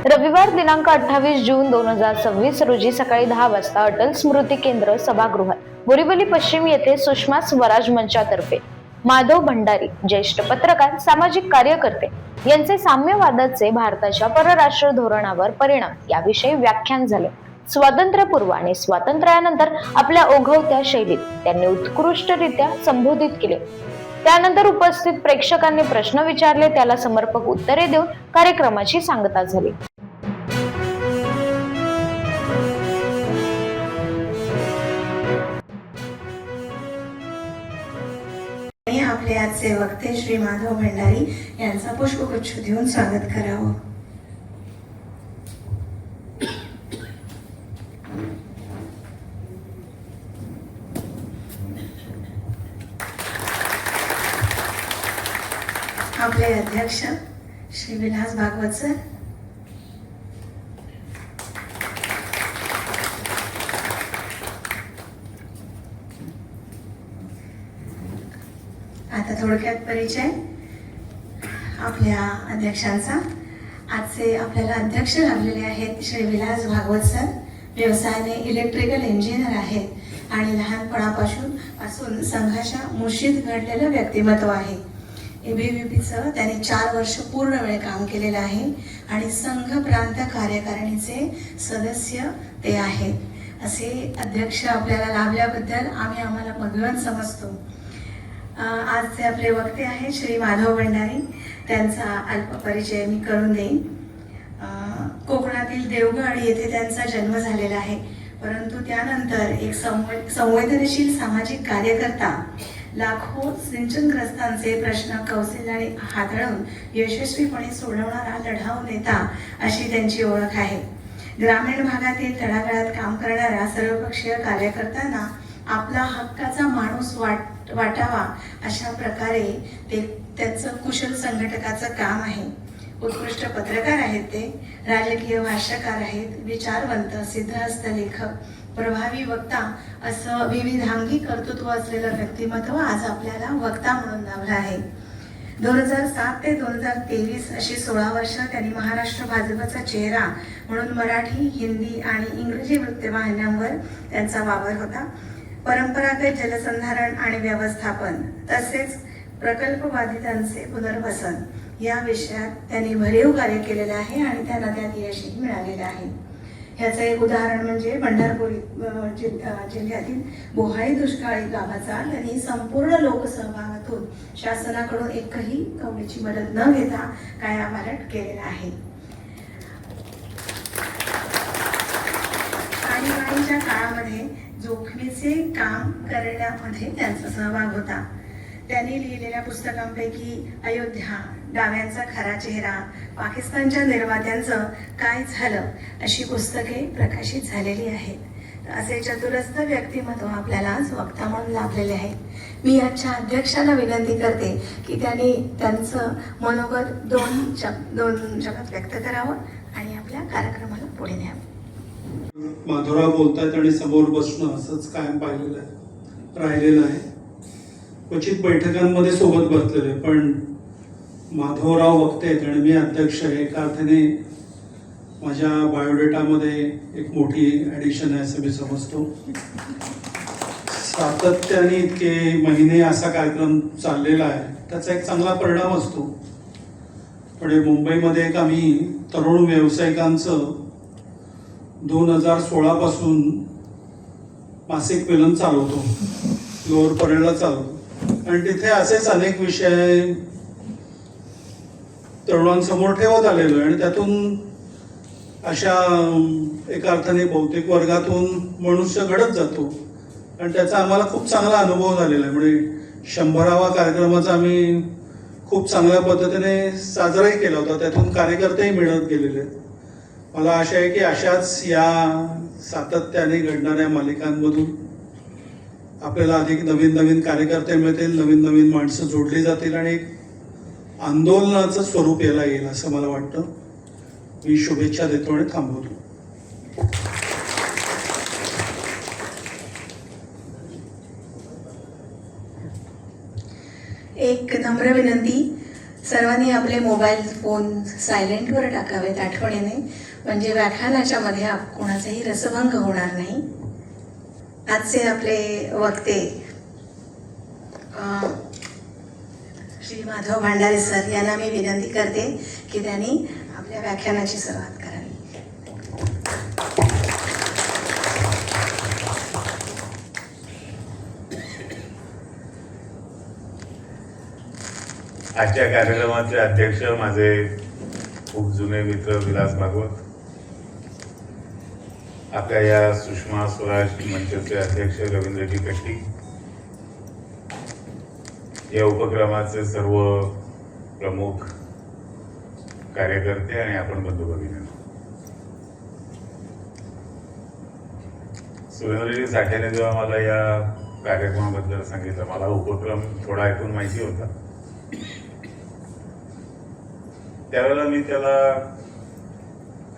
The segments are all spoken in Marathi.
रविवार दिनांक 28 जून 2026 रोजी सकाळी 10 वाजता अटल स्मृती केंद्र सभागृहात बोरीवली पश्चिम येथे सुषमा स्वराज मंचातर्फे माधव भंडारी, ज्येष्ठ पत्रकार, सामाजिक कार्यकर्ते यांचे साम्यवादाचे भारताच्या परराष्ट्र धोरणावर परिणाम याविषयी व्याख्यान झाले. स्वातंत्र्यपूर्व आणि स्वातंत्र्यानंतर आपल्या ओघवत्या शैलीत त्यांनी उत्कृष्टरित्या संबोधित केले. त्यानंतर उपस्थित प्रेक्षकांनी प्रश्न विचारले, त्याला समर्पक उत्तरे देऊन कार्यक्रमाची सांगता झाली. आपले आजचे वक्ते श्री माधव भंडारी यांचा पुष्पगुच्छ देऊन स्वागत करावं. आपले अध्यक्ष श्री विलास भागवत सर, आता थोडक्यात परिचय आपल्या अध्यक्षांचा. आजचे आपल्याला अध्यक्ष लाभलेले आहेत श्री विलास भागवत सर. व्यवसायाने इलेक्ट्रिकल इंजिनियर आहेत आणि लहानपणापासून संघाच्या मुशीत घडलेलं व्यक्तिमत्व आहे. ABVPचं त्यांनी 4 वर्ष पूर्ण वेळ काम केलेलं आहे आणि संघ प्रांत कार्यकारिणीचे सदस्य ते आहेत. असे अध्यक्ष आपल्याला लाभल्याबद्दल आम्हाला भाग्यवान समजतो. आजचे आपले वक्ते आहेत श्री माधव भंडारी. त्यांचा अल्प परिचय मी करून देईन. कोकणातील देवगड येथे त्यांचा जन्म झालेला आहे, परंतु त्यानंतर एक संवेदनशील सामाजिक कार्यकर्ता, लाखो सिंचनग्रस्तांचे प्रश्न कौशल्याने हाताळून यशस्वीपणे सोडवणारा लढाऊ नेता अशी त्यांची ओळख आहे. ग्रामीण भागातील तळागाळात काम करणाऱ्या सर्वपक्षीय कार्यकर्त्यांना आपला हक्काचा माणूस वाटावा अशा प्रकारे त्याचं कुशल संघटकाचं काम आहे. उत्कृष्ट पत्रकार आहेत ते, राजकीय भाष्यकार आहेत, विचारवंत, सिद्धहस्त लेखक, प्रभावी वक्ता असं विविधांगी कर्तृत्व असलेलं व्यक्तिमत्व आज आपल्याला वक्ता म्हणून लाभलं आहे. 2007 ते 2023 अशी 16 वर्ष त्यांनी महाराष्ट्र भाजपचा चेहरा म्हणून मराठी, हिंदी आणि इंग्रजी वृत्तवाहिन्यांवर त्यांचा वावर होता. परंपरागत जलसंधारण आणि व्यवस्थापन तसेच प्रकल्पबाधितांचे पुनर्वसन या विषयात त्यांनी भरीव कार्य केलेले आहे आणि त्यांना त्यात यशही मिळालेले आहे. ह्याचं एक उदाहरण म्हणजे पंढरपूर जिल्ह्यातील बोहाळी दुष्काळी गावाचा त्यांनी संपूर्ण लोकसहभागातून शासनाकडून एकही कवडीची मदत न घेता कायापालट केलेला आहे. आणीबाणीच्या काळामध्ये जोखमीचे काम करण्यामध्ये त्यांचा सहभाग होता. त्यांनी लिहिलेल्या पुस्तकांपैकी अयोध्या, डाव्यांचा खरा चेहरा, पाकिस्तानच्या निर्मात्यांचं काय झालं अशी पुस्तके प्रकाशित झालेली आहेत. असे चतुरस्र व्यक्तिमत्व आपल्याला आज वक्ता म्हणून लाभलेले आहे. मी आजच्या अध्यक्षाला विनंती करते की त्यांनी त्यांचं मनोगत दोन शब्दात व्यक्त करावं आणि आपल्या कार्यक्रमाला पुढे न्यावं. माधवराव बोलतायत आणि समोर बसणं असंच कायम राहिलेलं आहे. क्वचित बैठकांमध्ये सोबत बसलेले, पण माधवराव वक्ते आहेत आणि मी अध्यक्ष आहे. एका अर्थाने माझ्या बायोडेटामध्ये एक मोठी ॲडिशन आहे असं मी समजतो. सातत्याने इतके महिने असा कार्यक्रम चाललेला आहे, त्याचा एक चांगला परिणाम असतो. पण मुंबईमध्ये एक आम्ही तरुण व्यावसायिकांचं 2016 पासून मासिक पेलन चालवतो, लोअर परेडला चालवतो आणि तिथे असेच अनेक विषय तरुणांसमोर ठेवत आलेलो आहे आणि त्यातून अशा एका अर्थाने बहुतेक वर्गातून मनुष्य घडत जातो आणि त्याचा आम्हाला खूप चांगला अनुभव झालेला आहे. म्हणजे 100वा कार्यक्रमाचा आम्ही खूप चांगल्या पद्धतीने साजराही केला होता. त्यातून कार्यकर्तेही मिळत गेलेले आहेत. मला आशा आहे की अशाच या सातत्याने घडणाऱ्या मालिकांमधून आपल्याला अधिक नवीन नवीन कार्यकर्ते मिळतील, नवीन नवीन माणसं जोडली जातील आणि एक आंदोलनाचं स्वरूप याला येईल असं मला वाटतं. मी शुभेच्छा देतो आणि थांबवतो. एक नम्र विनंती, सर्वांनी आपले मोबाईल फोन सायलेंटवर टाकावेत आठवणीने, म्हणजे व्याख्यानाच्या मध्ये कोणाचाही रसभंग होणार नाही. आजचे आपले वक्ते श्री माधव भंडारे सर यांना मी विनंती करते की त्यांनी आपल्या व्याख्यानाची सुरुवात करावी. आजच्या कार्यक्रमाचे अध्यक्ष माझे खूप जुने मित्र विलास भागवत, आपल्या या सुषमा स्वराज मंचचे अध्यक्ष रवींद्रजी कट्टी, या उपक्रमाचे सर्व प्रमुख कार्यकर्ते आणि आपण बंधू भगिनी, सुरेंद्रजी साठेने जेव्हा मला या कार्यक्रमाबद्दल सांगितलं, मला उपक्रम थोडा ऐकून माहिती होता, त्यावेळेला मी त्याला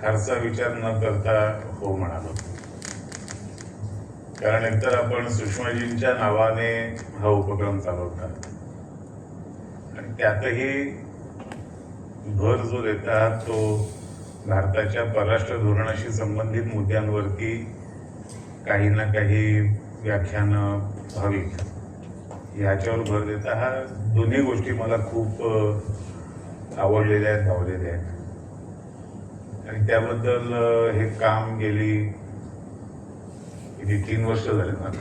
फारसा विचार न करता हो म्हणालो. कारण एकतर आपण सुषमाजींच्या नावाने हा उपक्रम चालवतात आणि त्यातही भर जो देतात तो भारताच्या परराष्ट्र धोरणाशी संबंधित मुद्द्यांवरती काही ना काही व्याख्यानं व्हावीत ह्याच्यावर भर देता. हा दोन्ही गोष्टी मला खूप आवडलेल्या आहेत, भावलेल्या आहेत आणि त्याबद्दल हे काम गेली किती 3 वर्ष झाले ना,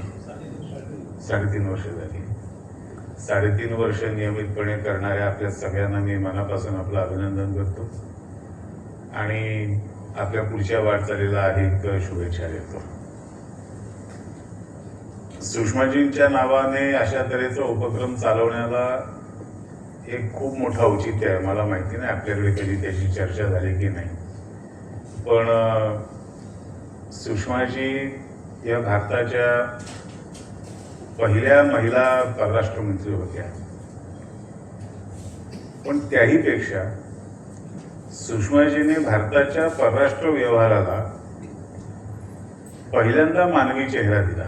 3.5 वर्ष झाली. 3.5 वर्ष नियमितपणे करणाऱ्या आपल्या सगळ्यांना मी मनापासून आपलं अभिनंदन करतो आणि आपल्या पुढच्या वाटचालीला अधिक शुभेच्छा देतो. सुषमाजींच्या नावाने अशा तऱ्हेचा उपक्रम चालवण्याला एक खूप मोठं औचित्य आहे. मला माहिती नाही आपल्याकडे कधी त्याची चर्चा झाली की नाही, पण सुषमाजी या भारताच्या पहिल्या महिला परराष्ट्र मंत्री होत्या, पण त्याही पेक्षा सुषमाजीने भारताच्या परराष्ट्र व्यवहाराला पहिल्यांदा मानवी चेहरा दिला,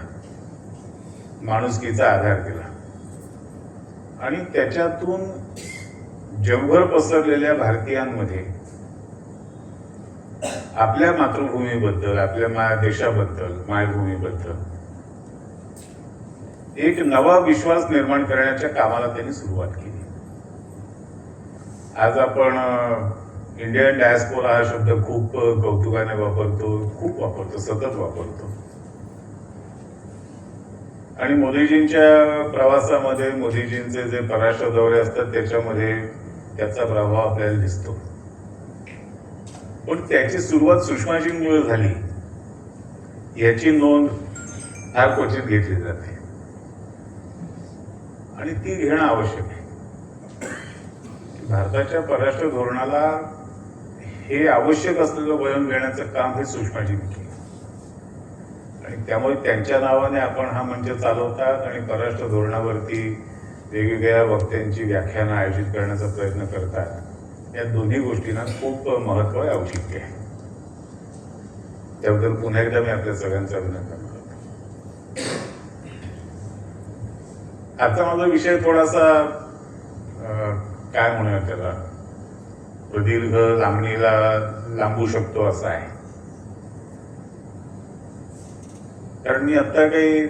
माणुसकीचा आधार दिला आणि त्याच्यातून जगभर पसरलेल्या भारतीयांमध्ये आपल्या मातृभूमीबद्दल, आपल्या देशाबद्दल, मायभूमीबद्दल एक नवा विश्वास निर्माण करण्याच्या कामाला त्यांनी सुरुवात केली. आज आपण इंडियन डायस्पोरा हा शब्द खूप कौतुकाने वापरतो, सतत वापरतो आणि मोदीजींच्या प्रवासामध्ये, मोदीजींचे जे परराष्ट्र दौरे असतात त्याच्यामध्ये त्याचा प्रभाव आपल्याला दिसतो, पण त्याची सुरुवात सुषमाजींमुळे झाली याची नोंद फार क्वचित घेतली जाते आणि ती घेणं आवश्यक आहे. भारताच्या परराष्ट्र धोरणाला हे आवश्यक असलेलं वळण घेण्याचं काम हे सुषमाजींनी केलं आणि त्यामुळे त्यांच्या नावाने आपण हा मंच चालवतात आणि परराष्ट्र धोरणावरती वेगवेगळ्या वक्त्यांची व्याख्यानं आयोजित करण्याचा प्रयत्न करतात. या दोन्ही गोष्टींना खूप महत्त्व आहे, औचित्य आहे. त्याबद्दल पुन्हा एकदा मी आपल्या सगळ्यांचं अभिनंदन करतो. आजचा माझा विषय थोडासा काय म्हणूया त्याला, प्रदीर्घ लांबणीला लांबू शकतो असा आहे. कारण मी आता काही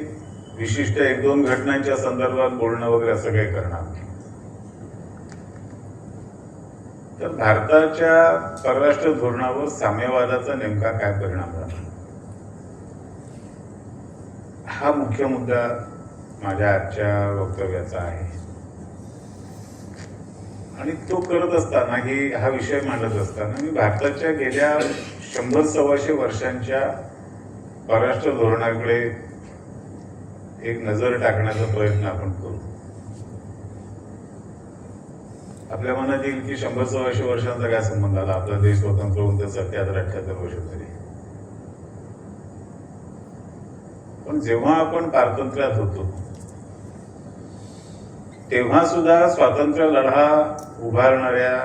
विशिष्ट 1-2 घटनांच्या संदर्भात बोलणं वगैरे असं काही करणार नाही. तर भारताच्या परराष्ट्र धोरणावर साम्यवादाचा नेमका काय परिणाम झाला हा मुख्य मुद्दा माझ्या आजच्या वक्तव्याचा आहे आणि तो करत असताना हा विषय मांडत असताना मी भारताच्या गेल्या 100-125 वर्षांच्या परराष्ट्र धोरणाकडे एक नजर टाकण्याचा प्रयत्न आपण करू. आपल्या मनात येईल की 100-125 वर्षांचा काय संबंध आला, आपला देश स्वतंत्र होऊन तर 77-78 वर्ष झाली. पण जेव्हा आपण पारतंत्र्यात होतो तेव्हा सुद्धा स्वातंत्र्य लढा उभारणाऱ्या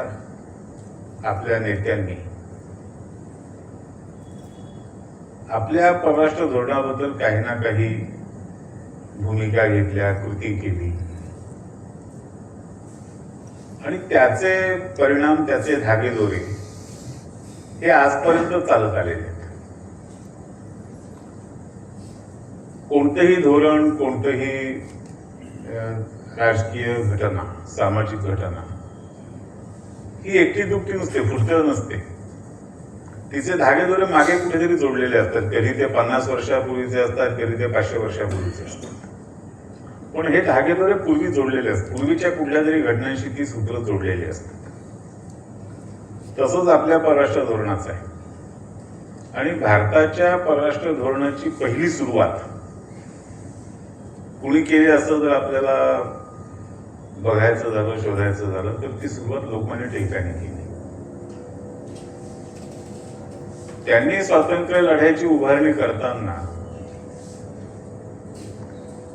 आपल्या नेत्यांनी आपल्या परराष्ट्र धोरणाबद्दल काही ना काही भूमिका घेतल्या, कृती केली आणि त्याचे परिणाम, त्याचे धागेदोरे हे आजपर्यंत चालत आलेले आहेत. कोणतेही धोरण, कोणतेही राजकीय घटना, सामाजिक घटना ही एकटी दुपटी नसते, फुटकळ नसते. तिचे धागेदोरे मागे कुठेतरी जोडलेले असतात. कधी ते 50 वर्षापूर्वीचे असतात, कधी ते 500 वर्षापूर्वीचे असतात. पण हे धागेदोरे पूर्वी जोडलेले असतात. पूर्वीच्या कुठल्या तरी घटनांशी ती सूत्र जोडलेली असतात. तसंच आपल्या परराष्ट्र धोरणाचं आहे. आणि भारताच्या परराष्ट्र धोरणाची पहिली सुरुवात कुणी केली असं जर आपल्याला बघायचं झालं, शोधायचं झालं, तर ती सुरुवात लोकमान्य टिळकांनी केली. त्यांनी स्वातंत्र्य लढ्याची उभारणी करताना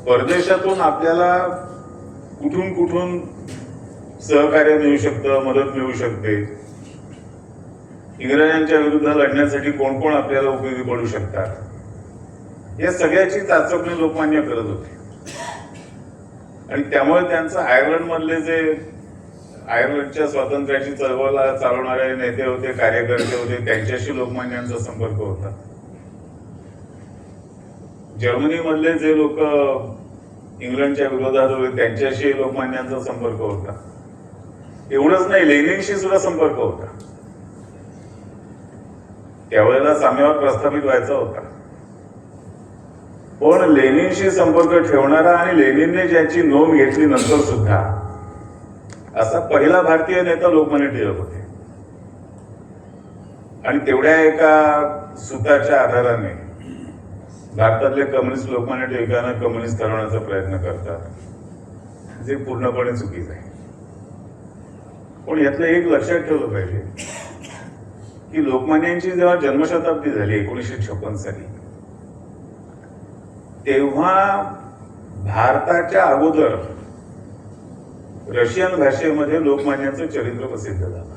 परदेशातून आपल्याला कुठून कुठून सहकार्य मिळू शकतं, मदत मिळू शकते, इंग्रजांच्या विरुद्ध लढण्यासाठी कोण कोण आपल्याला उपयोगी पडू शकतात, या सगळ्याची चाचपणी लोकमान्य करत होते. आणि त्यामुळे त्यांचं आयर्लंड मधले जे आयर्लंडच्या स्वातंत्र्याची चळवळ चालवणारे नेते होते, कार्यकर्ते होते, त्यांच्याशी लोकमान्यांचा संपर्क होता. जर्मनी मधले जे लोक इंग्लंडच्या विरोधात होते, त्यांच्याशी लोकमान्यांचा संपर्क होता. एवढंच नाही, लेनिनशी सुद्धा संपर्क होता. त्यावेळेला साम्यवाद प्रस्थापित व्हायचा होता. पण लेनिनशी संपर्क ठेवणारा आणि लेनिनने ज्याची नोंद घेतली नंतर सुद्धा असा पहिला भारतीय नेता लोकमान्य टिळक होते. आणि तेवढ्या एका सूत्राच्या आधाराने भारतातले कम्युनिस्ट लोकमान्य टिळकांना कम्युनिस्ट ठरवण्याचा प्रयत्न करतात, जे पूर्णपणे चुकीचं आहे. पण यातलं एक लक्षात ठेवलं पाहिजे की लोकमान्यांची जेव्हा जन्मशताब्दी झाली 1956 साली, तेव्हा भारताच्या अगोदर रशियन भाषेमध्ये लोकमान्यांचं चरित्र प्रसिद्ध झालं.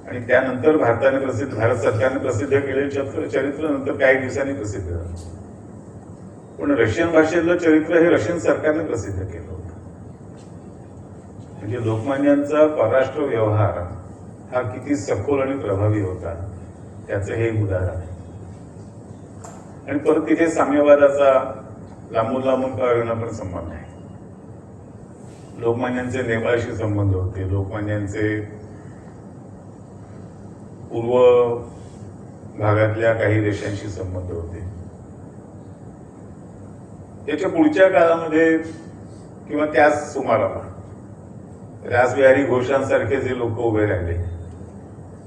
आणि त्यानंतर भारत सरकारने प्रसिद्ध केलेलं चरित्र नंतर काही दिवसांनी प्रसिद्ध झालं. पण रशियन भाषेतलं चरित्र हे रशियन सरकारने प्रसिद्ध केलं होतं. म्हणजे लोकमान्यांचा परराष्ट्र व्यवहार हा किती सखोल आणि प्रभावी होता, त्याचं हे उदाहरण आहे. आणि परत तिथे साम्यवादाचा लांबून लांबून का होईना पण संबंध आहे. लोकमान्यांचे नेपाळशी संबंध होते, लोकमान्यांचे पूर्व भागातल्या काही देशांशी संबंध होते. त्याच्या पुढच्या काळामध्ये किंवा त्याच सुमाराला रासबिहारी घोषांसारखे जे लोक उभे राहिले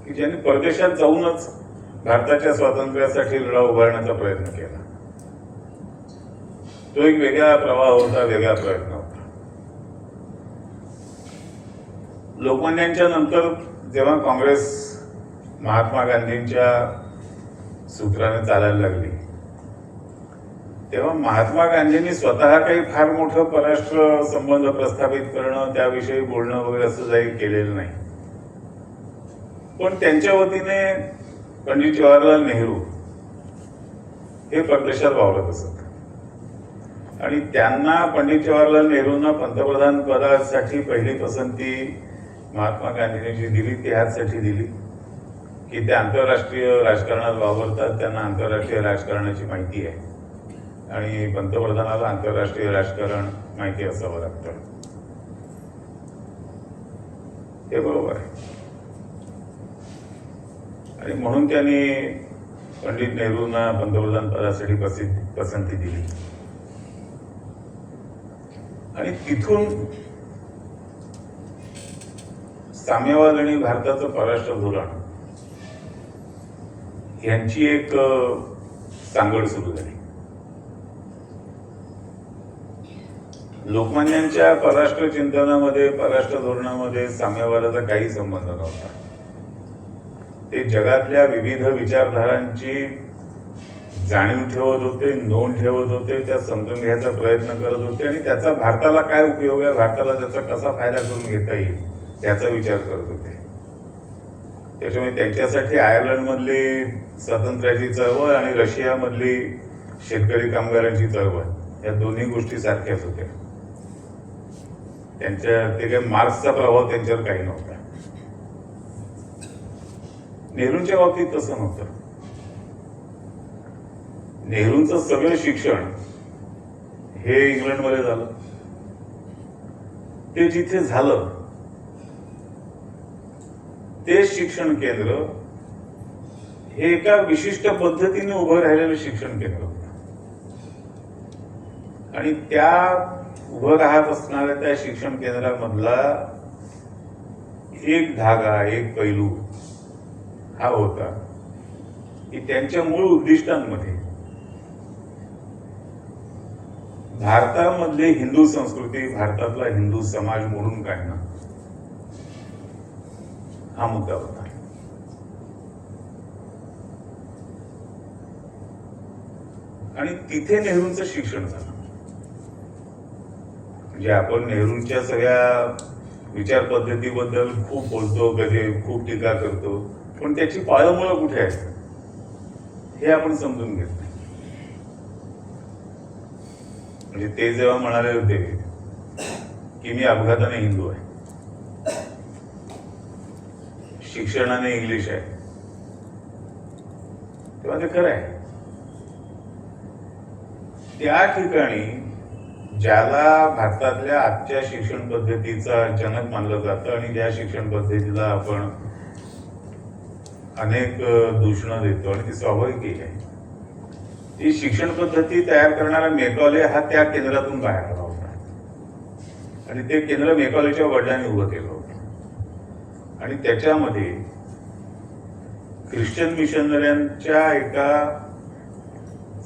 की ज्यांनी परदेशात जाऊनच भारताच्या स्वातंत्र्यासाठी लढा उभारण्याचा प्रयत्न केला. तो एक वेगळा प्रवाह होता, वेगळा प्रयत्न होता. लोकमान्यांच्या नंतर जेव्हा काँग्रेस महात्मा गांधींच्या सूत्राने चालायला लागली, तेव्हा महात्मा गांधींनी स्वतः काही फार मोठं परराष्ट्र संबंध प्रस्थापित करणं, त्याविषयी बोलणं वगैरे असं काही केलेलं नाही. पण त्यांच्या वतीने पंडित जवाहरलाल नेहरू हे परदेशात वावरत असत आणि त्यांना, पंडित जवाहरलाल नेहरूंना पंतप्रधान पदासाठी पहिली पसंती महात्मा गांधींनी जी दिली ती ह्यासाठी दिली की ते आंतरराष्ट्रीय राजकारणात वावरतात, त्यांना आंतरराष्ट्रीय राजकारणाची माहिती आहे आणि पंतप्रधानाला आंतरराष्ट्रीय राजकारण माहिती असावं लागतं. हे बरोबर आहे. आणि म्हणून त्यांनी पंडित नेहरूंना पंतप्रधान पदासाठी पसंती दिली. आणि तिथून साम्यवाद आणि भारताचं परराष्ट्र धोरण यांची एक सांगड सुरू झाली. लोकमान्यांच्या परराष्ट्र चिंतनामध्ये, परराष्ट्र धोरणामध्ये साम्यवादाचा काही संबंध नव्हता. ते जगातल्या विविध विचारधारांची जाणीव ठेवत होते, नोंद ठेवत होते, त्या समजून घ्यायचा प्रयत्न करत होते आणि त्याचा भारताला काय उपयोग आहे, भारताला त्याचा कसा फायदा करून घेता येईल त्याचा विचार करत होते. त्याच्यामुळे त्यांच्यासाठी आयर्लंडमधली स्वातंत्र्याची चळवळ आणि रशियामधली शेतकरी कामगारांची चळवळ या दोन्ही गोष्टी सारख्याच होत्या. ते काही मार्क्सचा प्रभाव त्यांच्यावर काही नव्हता. नेहरूंच्या बाबतीत तसं नव्हतं. नेहरूंचं सगळं शिक्षण हे इंग्लंडमध्ये झालं. ते जिथे झालं ते शिक्षण केंद्र हे एका विशिष्ट पद्धतीने उभं राहिलेलं शिक्षण केंद्र होतं. आणि त्या उभं राहत असणाऱ्या त्या शिक्षण केंद्रामधला एक धागा, एक पैलू हा होता की त्यांच्या मूळ उद्दिष्टांमध्ये भारतामधली हिंदू संस्कृती, भारतातला हिंदू समाज मोडून काढणं हा मुद्दा होता. आणि तिथे नेहरूंचं शिक्षण झालं. म्हणजे आपण नेहरूंच्या सगळ्या विचार पद्धतीबद्दल खूप बोलतो, कधी खूप टीका करतो, पण त्याची पाळंमुळं कुठे आहेत हे आपण समजून घेत नाही. म्हणजे ते जेव्हा म्हणाले होते की मी अपघाताने हिंदू आहे, शिक्षणाने इंग्लिश आहे, तेव्हा ते खरं आहे. त्या ठिकाणी ज्याला भारतातल्या आजच्या शिक्षण पद्धतीचा जनक मानलं जातं आणि ज्या शिक्षण पद्धतीला आपण अनेक दूषणं देतो आणि ती स्वाभाविक आहे, ती शिक्षण पद्धती तयार करणारा मेकॉले हा त्या केंद्रातून बाहेर आला होता. आणि ते केंद्र मेकॉलेच्या वडिलांनी उभं केलं होतं. आणि त्याच्यामध्ये ख्रिश्चन मिशनऱ्यांच्या एका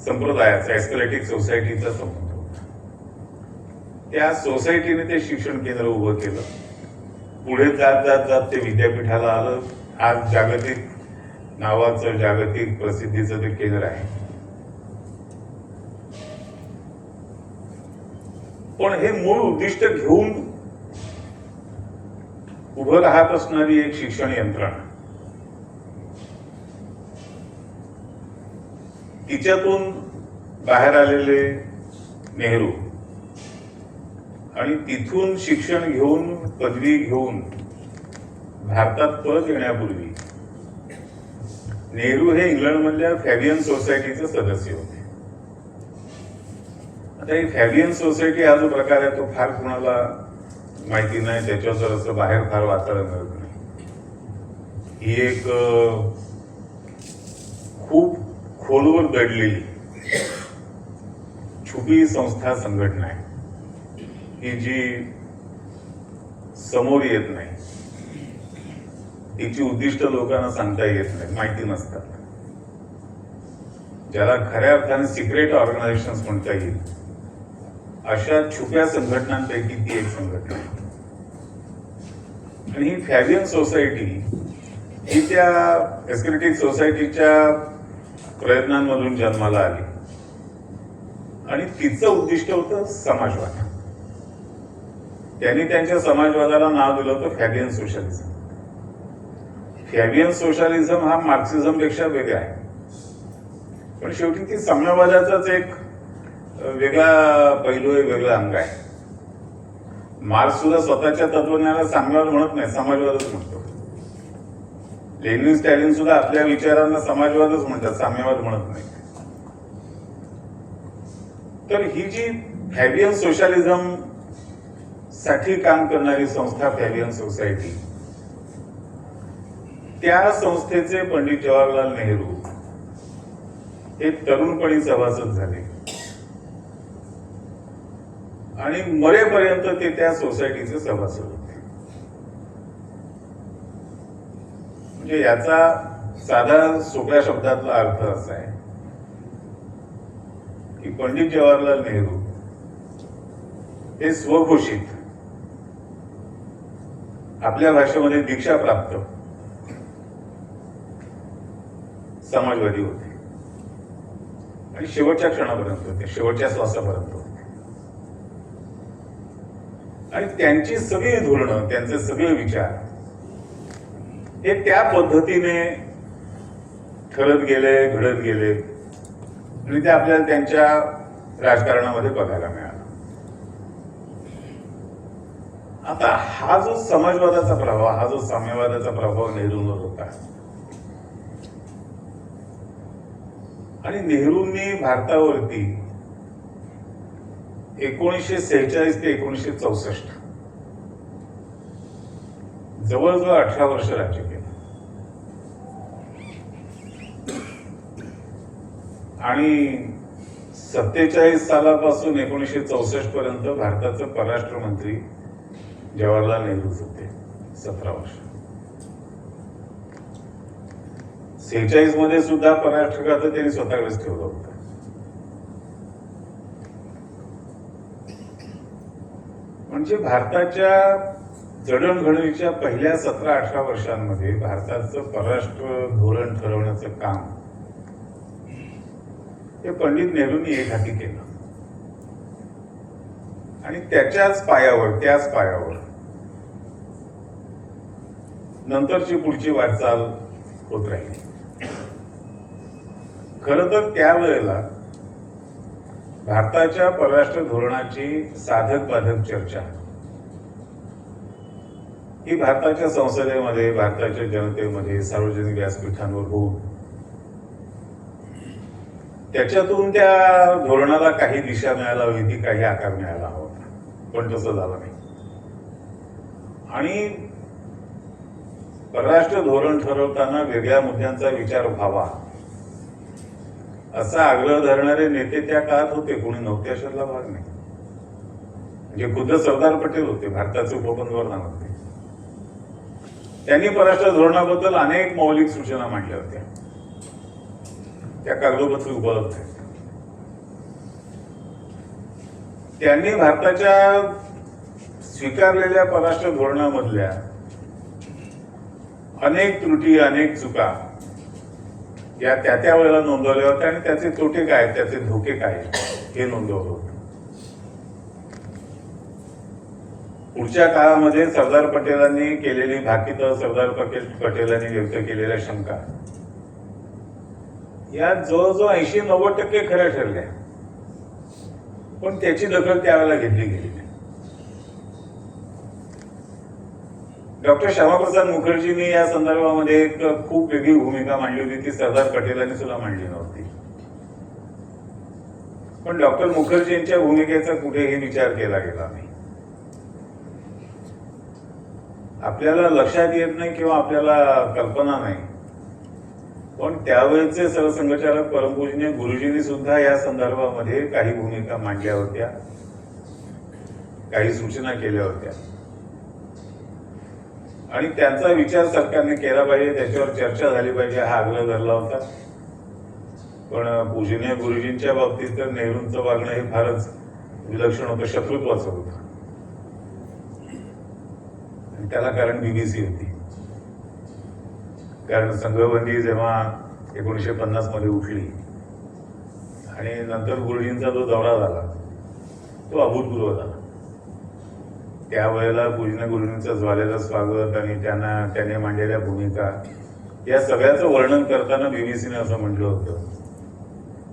संप्रदायाचा, एस्कलेटिक सोसायटीचा संबंध होता. त्या सोसायटीने ते शिक्षण केंद्र उभं केलं. पुढे जात जात जात ते विद्यापीठाला आलं. आज जागतिक नावाचं, जागतिक प्रसिद्धीचं ते केंद्र आहे. पण हे मूळ उद्दिष्ट घेऊन उभं राहत असणारी एक शिक्षण यंत्रणा, तिच्यातून बाहेर आलेले नेहरू आणि तिथून शिक्षण घेऊन, पदवी घेऊन भारतात परत येण्यापूर्वी नेहरू हे इंग्लंडमधल्या फॅबियन सोसायटीचे सदस्य होते. आता ही फॅबियन सोसायटी हा जो प्रकार आहे तो फार कुणाला माहिती नाही, त्याच्यावर असं बाहेर फार वाचायला मिळत नाही. ही एक खूप खोलवर दडलेली छुपी संस्था, संघटना आहे की जी समोर येत नाही. तिची उद्दिष्ट लोकांना सांगता येत नाही, माहिती नसतात. ज्याला खऱ्या अर्थाने सिक्रेट ऑर्गनायझेशन म्हणता येईल अशा छुप्या संघटनांपैकी ती एक संघटना आहे. आणि ही फॅबियन सोसायटी ही त्या एस्कलेटिक सोसायटीच्या प्रयत्नांमधून जन्माला आली. आणि तिचं उद्दिष्ट होतं समाजवाद. त्यांनी त्यांच्या समाजवादाला नाव दिलं होतं फॅबियन सोशलिझम. फॅबियन सोशलिझम हा मार्क्सिझम पेक्षा वेगळा आहे, पण शेवटी ती साम्यवादाचाच एक वेगळा पैलू आहे, वेगळं अंग आहे. मार्क्स सुद्धा स्वतःच्या तत्वज्ञानाला साम्यवाद म्हणत नाही, समाजवादच म्हणतो. लेनिन, स्टॅलिन सुद्धा आपल्या विचारांना समाजवादच म्हणतात, साम्यवाद म्हणत नाही. तर ही जी फॅबियन सोशलिझम साठी काम करणारी संस्था फॅबियन सोसायटी, त्या संस्थेचे पंडित जवाहरलाल नेहरू हे तरुणपणी सभासद झाले आणि मरेपर्यंत ते त्या सोसायटीचे सभासद होते. म्हणजे याचा साधा सोप्या शब्दातला अर्थ असा आहे की पंडित जवाहरलाल नेहरू हे स्वघोषित आपल्या भाषेमध्ये दीक्षा प्राप्त समाजवादी होते आणि शेवटच्या क्षणापर्यंत होते, शेवटच्या श्वासापर्यंत होते. आणि त्यांची सगळी धोरणं, त्यांचे सगळे विचार हे त्या पद्धतीने ठरत गेले, घडत गेले आणि ते आपल्याला त्यांच्या राजकारणामध्ये बघायला मिळालं. आता हा जो समाजवादाचा प्रभाव, हा जो साम्यवादाचा प्रभाव नेहरूंवर होता आणि नेहरूंनी भारतावरती 1946 ते 1964 जवळजवळ 18 वर्ष राज्य केलं आणि 47 सालापासून 1964 पर्यंत भारताचं परराष्ट्र मंत्री जवाहरलाल नेहरू होते. 17 वर्ष. 46 मध्ये सुद्धा परराष्ट्र खातं त्यांनी स्वतःकडेच ठेवलं होतं. म्हणजे भारताच्या जडणघडणीच्या पहिल्या 17-18 वर्षांमध्ये भारताचं परराष्ट्र धोरण ठरवण्याचं काम हे पंडित नेहरूंनी एक हाती केलं आणि त्याच पायावर नंतरची पुढची वाटचाल होत राहिली. खरं तर त्यावेळेला भारताच्या परराष्ट्र धोरणाची साधक बाधक चर्चा ही भारताच्या संसदेमध्ये, भारताच्या जनतेमध्ये, सार्वजनिक व्यासपीठांवर होऊन त्याच्यातून त्या धोरणाला काही दिशा मिळायला हवी, काही आकार मिळायला हवा, पण तसं झालं नाही. आणि परराष्ट्र धोरण ठरवताना वेगळ्या मुद्द्यांचा विचार व्हावा असा आग्रह धरणारे नेते त्या काळात होते. कोणी नव्हते अशातला भाग नाही. म्हणजे खुद्द सरदार पटेल होते, भारताचे उपपंतप्रधान होते. त्यांनी परराष्ट्र धोरणाबद्दल अनेक मौलिक सूचना मांडल्या होत्या. त्या कागदोपत्री उपलब्ध आहेत. त्यांनी भारताच्या स्वीकारलेल्या परराष्ट्र धोरणामधल्या अनेक त्रुटी, अनेक चुका या त्या वेळेला नोंदवल्या होत्या आणि त्याचे तोटे काय, त्याचे धोके काय हे नोंदवलं होतं. पुढच्या काळामध्ये सरदार पटेलांनी केलेली भाकीतं, सरदार पटेलांनी व्यक्त केलेल्या शंका या जवळजवळ 80-90% खऱ्या ठरल्या, पण त्याची दखल त्यावेळेला घेतली गेली नाही. डॉक्टर श्यामाप्रसाद मुखर्जींनी या संदर्भामध्ये एक खूप वेगळी भूमिका मांडली होती, ती सरदार पटेलांनी सुद्धा मांडली नव्हती. पण डॉक्टर मुखर्जींच्या भूमिकेचा कुठेही विचार केला गेला नाही. आपल्याला लक्षात येत नाही किंवा आपल्याला कल्पना नाही, पण त्यावेळेचे सरसंघचालक परमपूजनीय गुरुजींनी सुद्धा या संदर्भामध्ये काही भूमिका मांडल्या होत्या, काही सूचना केल्या होत्या आणि त्यांचा विचार सरकारने केला पाहिजे, त्याच्यावर चर्चा झाली पाहिजे हा आग्रह धरला होता. पण पूजनीय गुरुजींच्या बाबतीत तर नेहरूंचं वागणं हे फारच विलक्षण होतं, शत्रुत्वाचं होतं. आणि त्याला कारण बीबीसी होती. कारण संघबंदी जेव्हा 1950 मध्ये उठली आणि नंतर गुरुजींचा जो दौरा झाला तो अभूतपूर्व झाला. त्यावेळेला पूजनीय गुरुजींचं झालेलं स्वागत आणि त्याने मांडलेल्या भूमिका या सगळ्याचं वर्णन करताना बीबीसीने असं म्हटलं होतं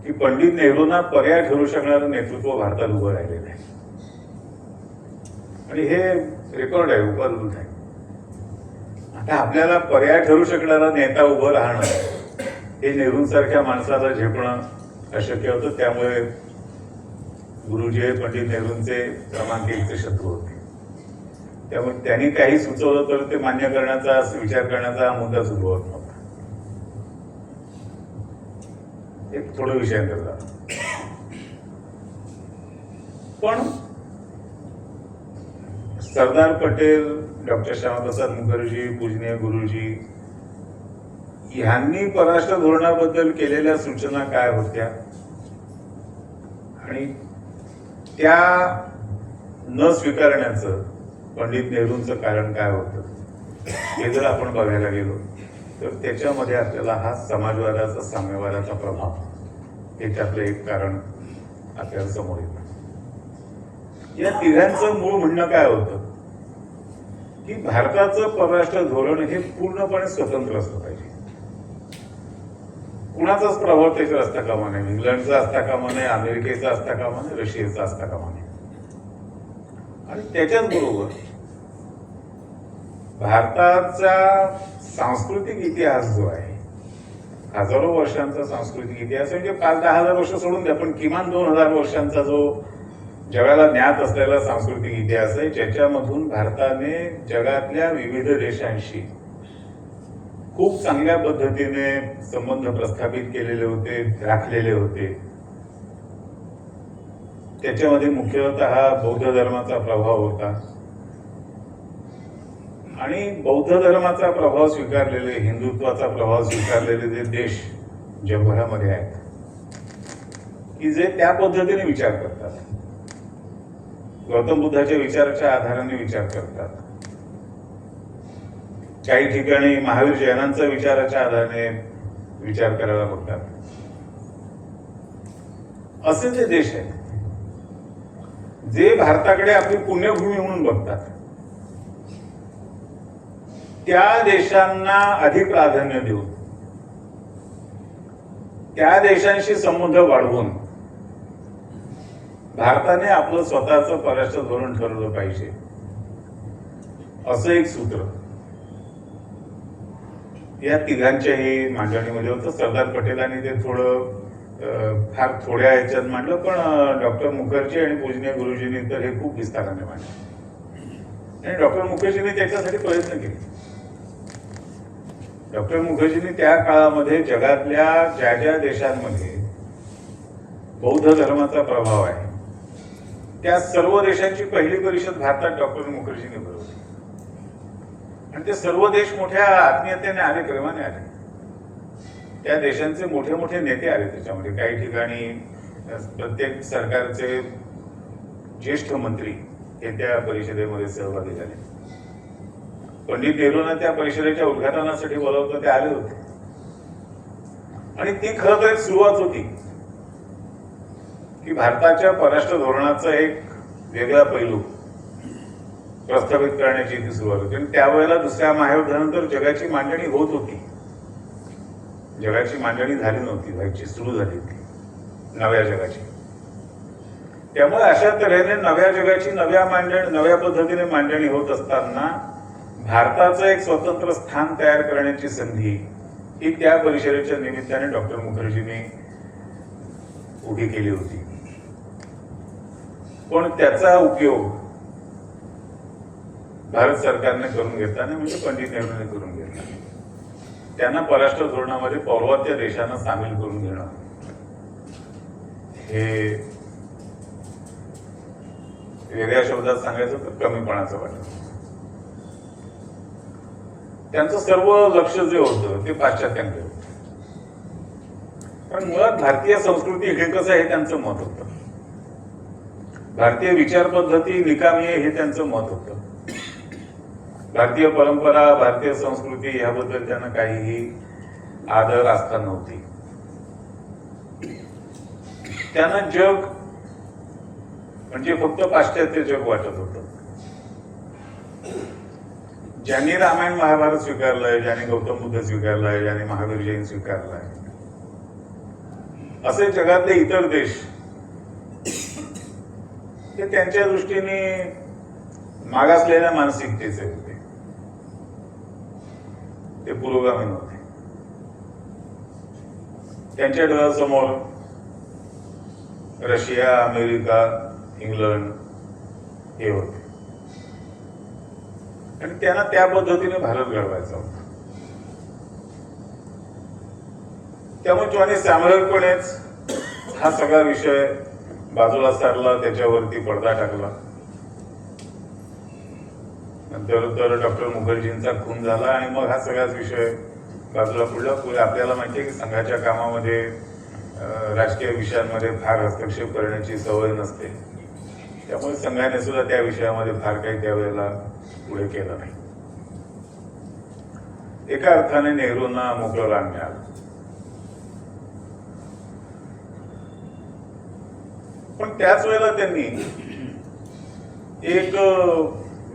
की पंडित नेहरूंना पर्याय ठरू शकणारं नेतृत्व भारतात उभं राहिलेलं आहे. आणि हे रेकॉर्ड आहे, उपलब्ध आहे. आता आपल्याला पर्याय ठरू शकणारा नेता उभं राहणं हे नेहरूंसारख्या माणसाला झेपणं अशक्य होतं. त्यामुळे गुरुजी हे पंडित नेहरूंचे क्रमांक 1चे शत्रू होते. त्यामुळे त्यांनी काही सुचवलं तर ते मान्य करण्याचा, विचार करण्याचा मुद्दा सुरू होत नव्हता. एक थोडं विषयांतर झालं. पण सरदार पटेल, डॉक्टर श्यामाप्रसाद मुखर्जी, पूजनीय गुरुजी ह्यांनी परराष्ट्र धोरणाबद्दल केलेल्या सूचना काय होत्या आणि त्या न स्वीकारण्याचं पंडित नेहरूंचं कारण काय होतं हे जर आपण बघायला गेलो तर त्याच्यामध्ये आपल्याला हा समाजवादाचा, साम्यवादाचा प्रभाव हे त्यातलं एक कारण आपल्याला समोर येतं. या तिघांचं मूळ म्हणणं काय होतं की भारताचं परराष्ट्र धोरण हे पूर्णपणे स्वतंत्र असलं पाहिजे. कुणाचाच प्रभाव त्याच्यावर असता कामा नये. इंग्लंडचा असता कामा नये, अमेरिकेचा असता कामा नये, रशियाचा असता कामा नये. आणि त्याच्याच बरोबर भारताचा सांस्कृतिक इतिहास जो आहे, हजारो वर्षांचा सांस्कृतिक इतिहास, म्हणजे 5-10 वर्ष सोडून द्या, पण किमान 2000 वर्षांचा जो जगाला ज्ञात असलेला सांस्कृतिक इतिहास आहे, ज्याच्यामधून भारताने जगातल्या विविध देशांशी खूप चांगल्या पद्धतीने संबंध प्रस्थापित केलेले होते, राखलेले होते. त्याच्यामध्ये मुख्यतः बौद्ध धर्माचा प्रभाव होता आणि बौद्ध धर्माचा प्रभाव स्वीकारलेले, हिंदुत्वाचा प्रभाव स्वीकारलेले जे देश जगभरामध्ये आहेत की जे त्या पद्धतीने विचार करतात, गौतम बुद्धाच्या विचाराच्या आधाराने विचार करतात. काही ठिकाणी महावीर जैनांचा विचाराच्या आधाराने विचार करायला बघतात. असे जे देश आहेत जे भारताकडे आपली पुण्यभूमी म्हणून बघतात, त्या देशांना अधिक प्राधान्य देऊन, त्या देशांशी संबंध वाढवून भारताने आपलं स्वतःचं परराष्ट्र धोरण ठरवलं पाहिजे, असं एक सूत्र या तिघांच्याही मांडणीमध्ये होतं. सरदार पटेलांनी ते फार थोड्या ह्याच्यात मांडलं, पण डॉक्टर मुखर्जी आणि पूजनीय गुरुजींनी तर हे खूप विस्ताराने मांडलं. आणि डॉक्टर मुखर्जींनी त्याच्यासाठी प्रयत्न केले. डॉक्टर मुखर्जींनी त्या काळामध्ये जगातल्या ज्या ज्या देशांमध्ये बौद्ध धर्माचा प्रभाव आहे, त्या सर्व देशांची पहिली परिषद भारतात डॉक्टर मुखर्जींनी भरवली. आणि ते सर्व देश मोठ्या आत्मीयतेने आले, क्रमाने आले. त्या देशांचे मोठे मोठे नेते आले त्याच्यामध्ये. काही ठिकाणी प्रत्येक सरकारचे ज्येष्ठ मंत्री हे त्या परिषदेमध्ये सहभागी झाले. पंडित नेहरूंना त्या परिषदेच्या उद्घाटनासाठी बोलावलं, ते आले होते. आणि ती खरं तर एक सुरुवात होती की भारताच्या परराष्ट्र धोरणाचा एक वेगळा पैलू प्रस्थापित करण्याची ती सुरुवात होती. आणि त्यावेळेला दुसऱ्या महायुद्धानंतर जगाची मांडणी होत होती, जगाची मांडणी झाली नव्हती, व्हायची सुरू झाली होती नव्या जगाची. त्यामुळे अशा तऱ्हेने नव्या जगाची नव्या पद्धतीने मांडणी होत असताना भारताचं एक स्वतंत्र स्थान तयार करण्याची संधी ही त्या परिषदेच्या निमित्ताने डॉक्टर मुखर्जींनी उभी केली होती. पण त्याचा उपयोग भारत सरकारने करून घेतला नाही, म्हणजे पंडित नेहरूंनी करून घेतला. त्यांना परराष्ट्र धोरणामध्ये पौर्वात्य देशांना सामील करून घेणं हे वेगळ्या शब्दात सांगायचं तर कमीपणाचं वाटतं. त्यांचं सर्व लक्ष जे होतं ते पाश्चात्यांकडे होतं. कारण मुळात भारतीय संस्कृती हे कसं आहे त्यांचं मत होतं, भारतीय विचार पद्धती निकामी आहे हे त्यांचं मत होतं. भारतीय परंपरा, भारतीय संस्कृती याबद्दल त्यांना काहीही आदर आस्था नव्हती. त्यांना जग म्हणजे फक्त पाश्चात्य जग वाटत होतं. ज्यांनी रामायण महाभारत स्वीकारलंय, ज्यांनी गौतम बुद्ध स्वीकारलाय, ज्यांनी महावीर जैन स्वीकारलाय, असे जगातले इतर देश ते त्यांच्या दृष्टीने मागासलेल्या मानसिकतेचे होते, ते पुरोगामी नव्हते. त्यांच्या डोळ्यासमोर रशिया, अमेरिका, इंग्लंड हे होते आणि त्यांना त्या पद्धतीने भारत घडवायचा होता. त्यामुळे ज्याने सामूहिकपणेच हा सगळा विषय बाजूला सारला, त्याच्यावरती पडदा टाकला. नंतर तर डॉक्टर मुखर्जींचा खून झाला आणि मग हा सगळाच विषय बाजूला पडला. पुढे आपल्याला माहिती आहे की संघाच्या कामामध्ये राजकीय विषयांमध्ये फार हस्तक्षेप करण्याची सवय नसते. त्यामुळे संघाने सुद्धा त्या विषयामध्ये फार काही त्यावेळेला पुढे केलं नाही. एका अर्थाने नेहरूंना मोकळं रान मिळालं. पण त्याच वेळेला त्यांनी एक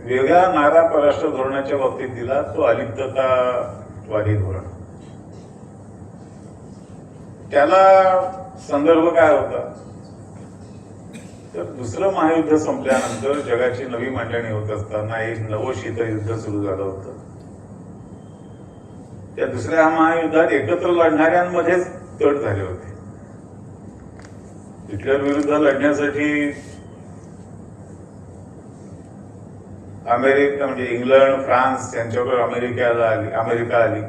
वेगळा नारा परराष्ट्र धोरणाच्या बाबतीत दिला, तो अलिप्ततावादी धोरण. त्याला संदर्भ काय होता तर दुसरं महायुद्ध संपल्यानंतर जगाची नवी मांडणी होत असताना एक नवं शीतयुद्ध सुरू झालं होतं. त्या दुसऱ्या महायुद्धात एकत्र लढणाऱ्यांमध्येच तट झाले होते. हिटलर विरुद्ध लढण्यासाठी अमेरिका म्हणजे इंग्लंड, फ्रान्स यांच्यावर अमेरिका आली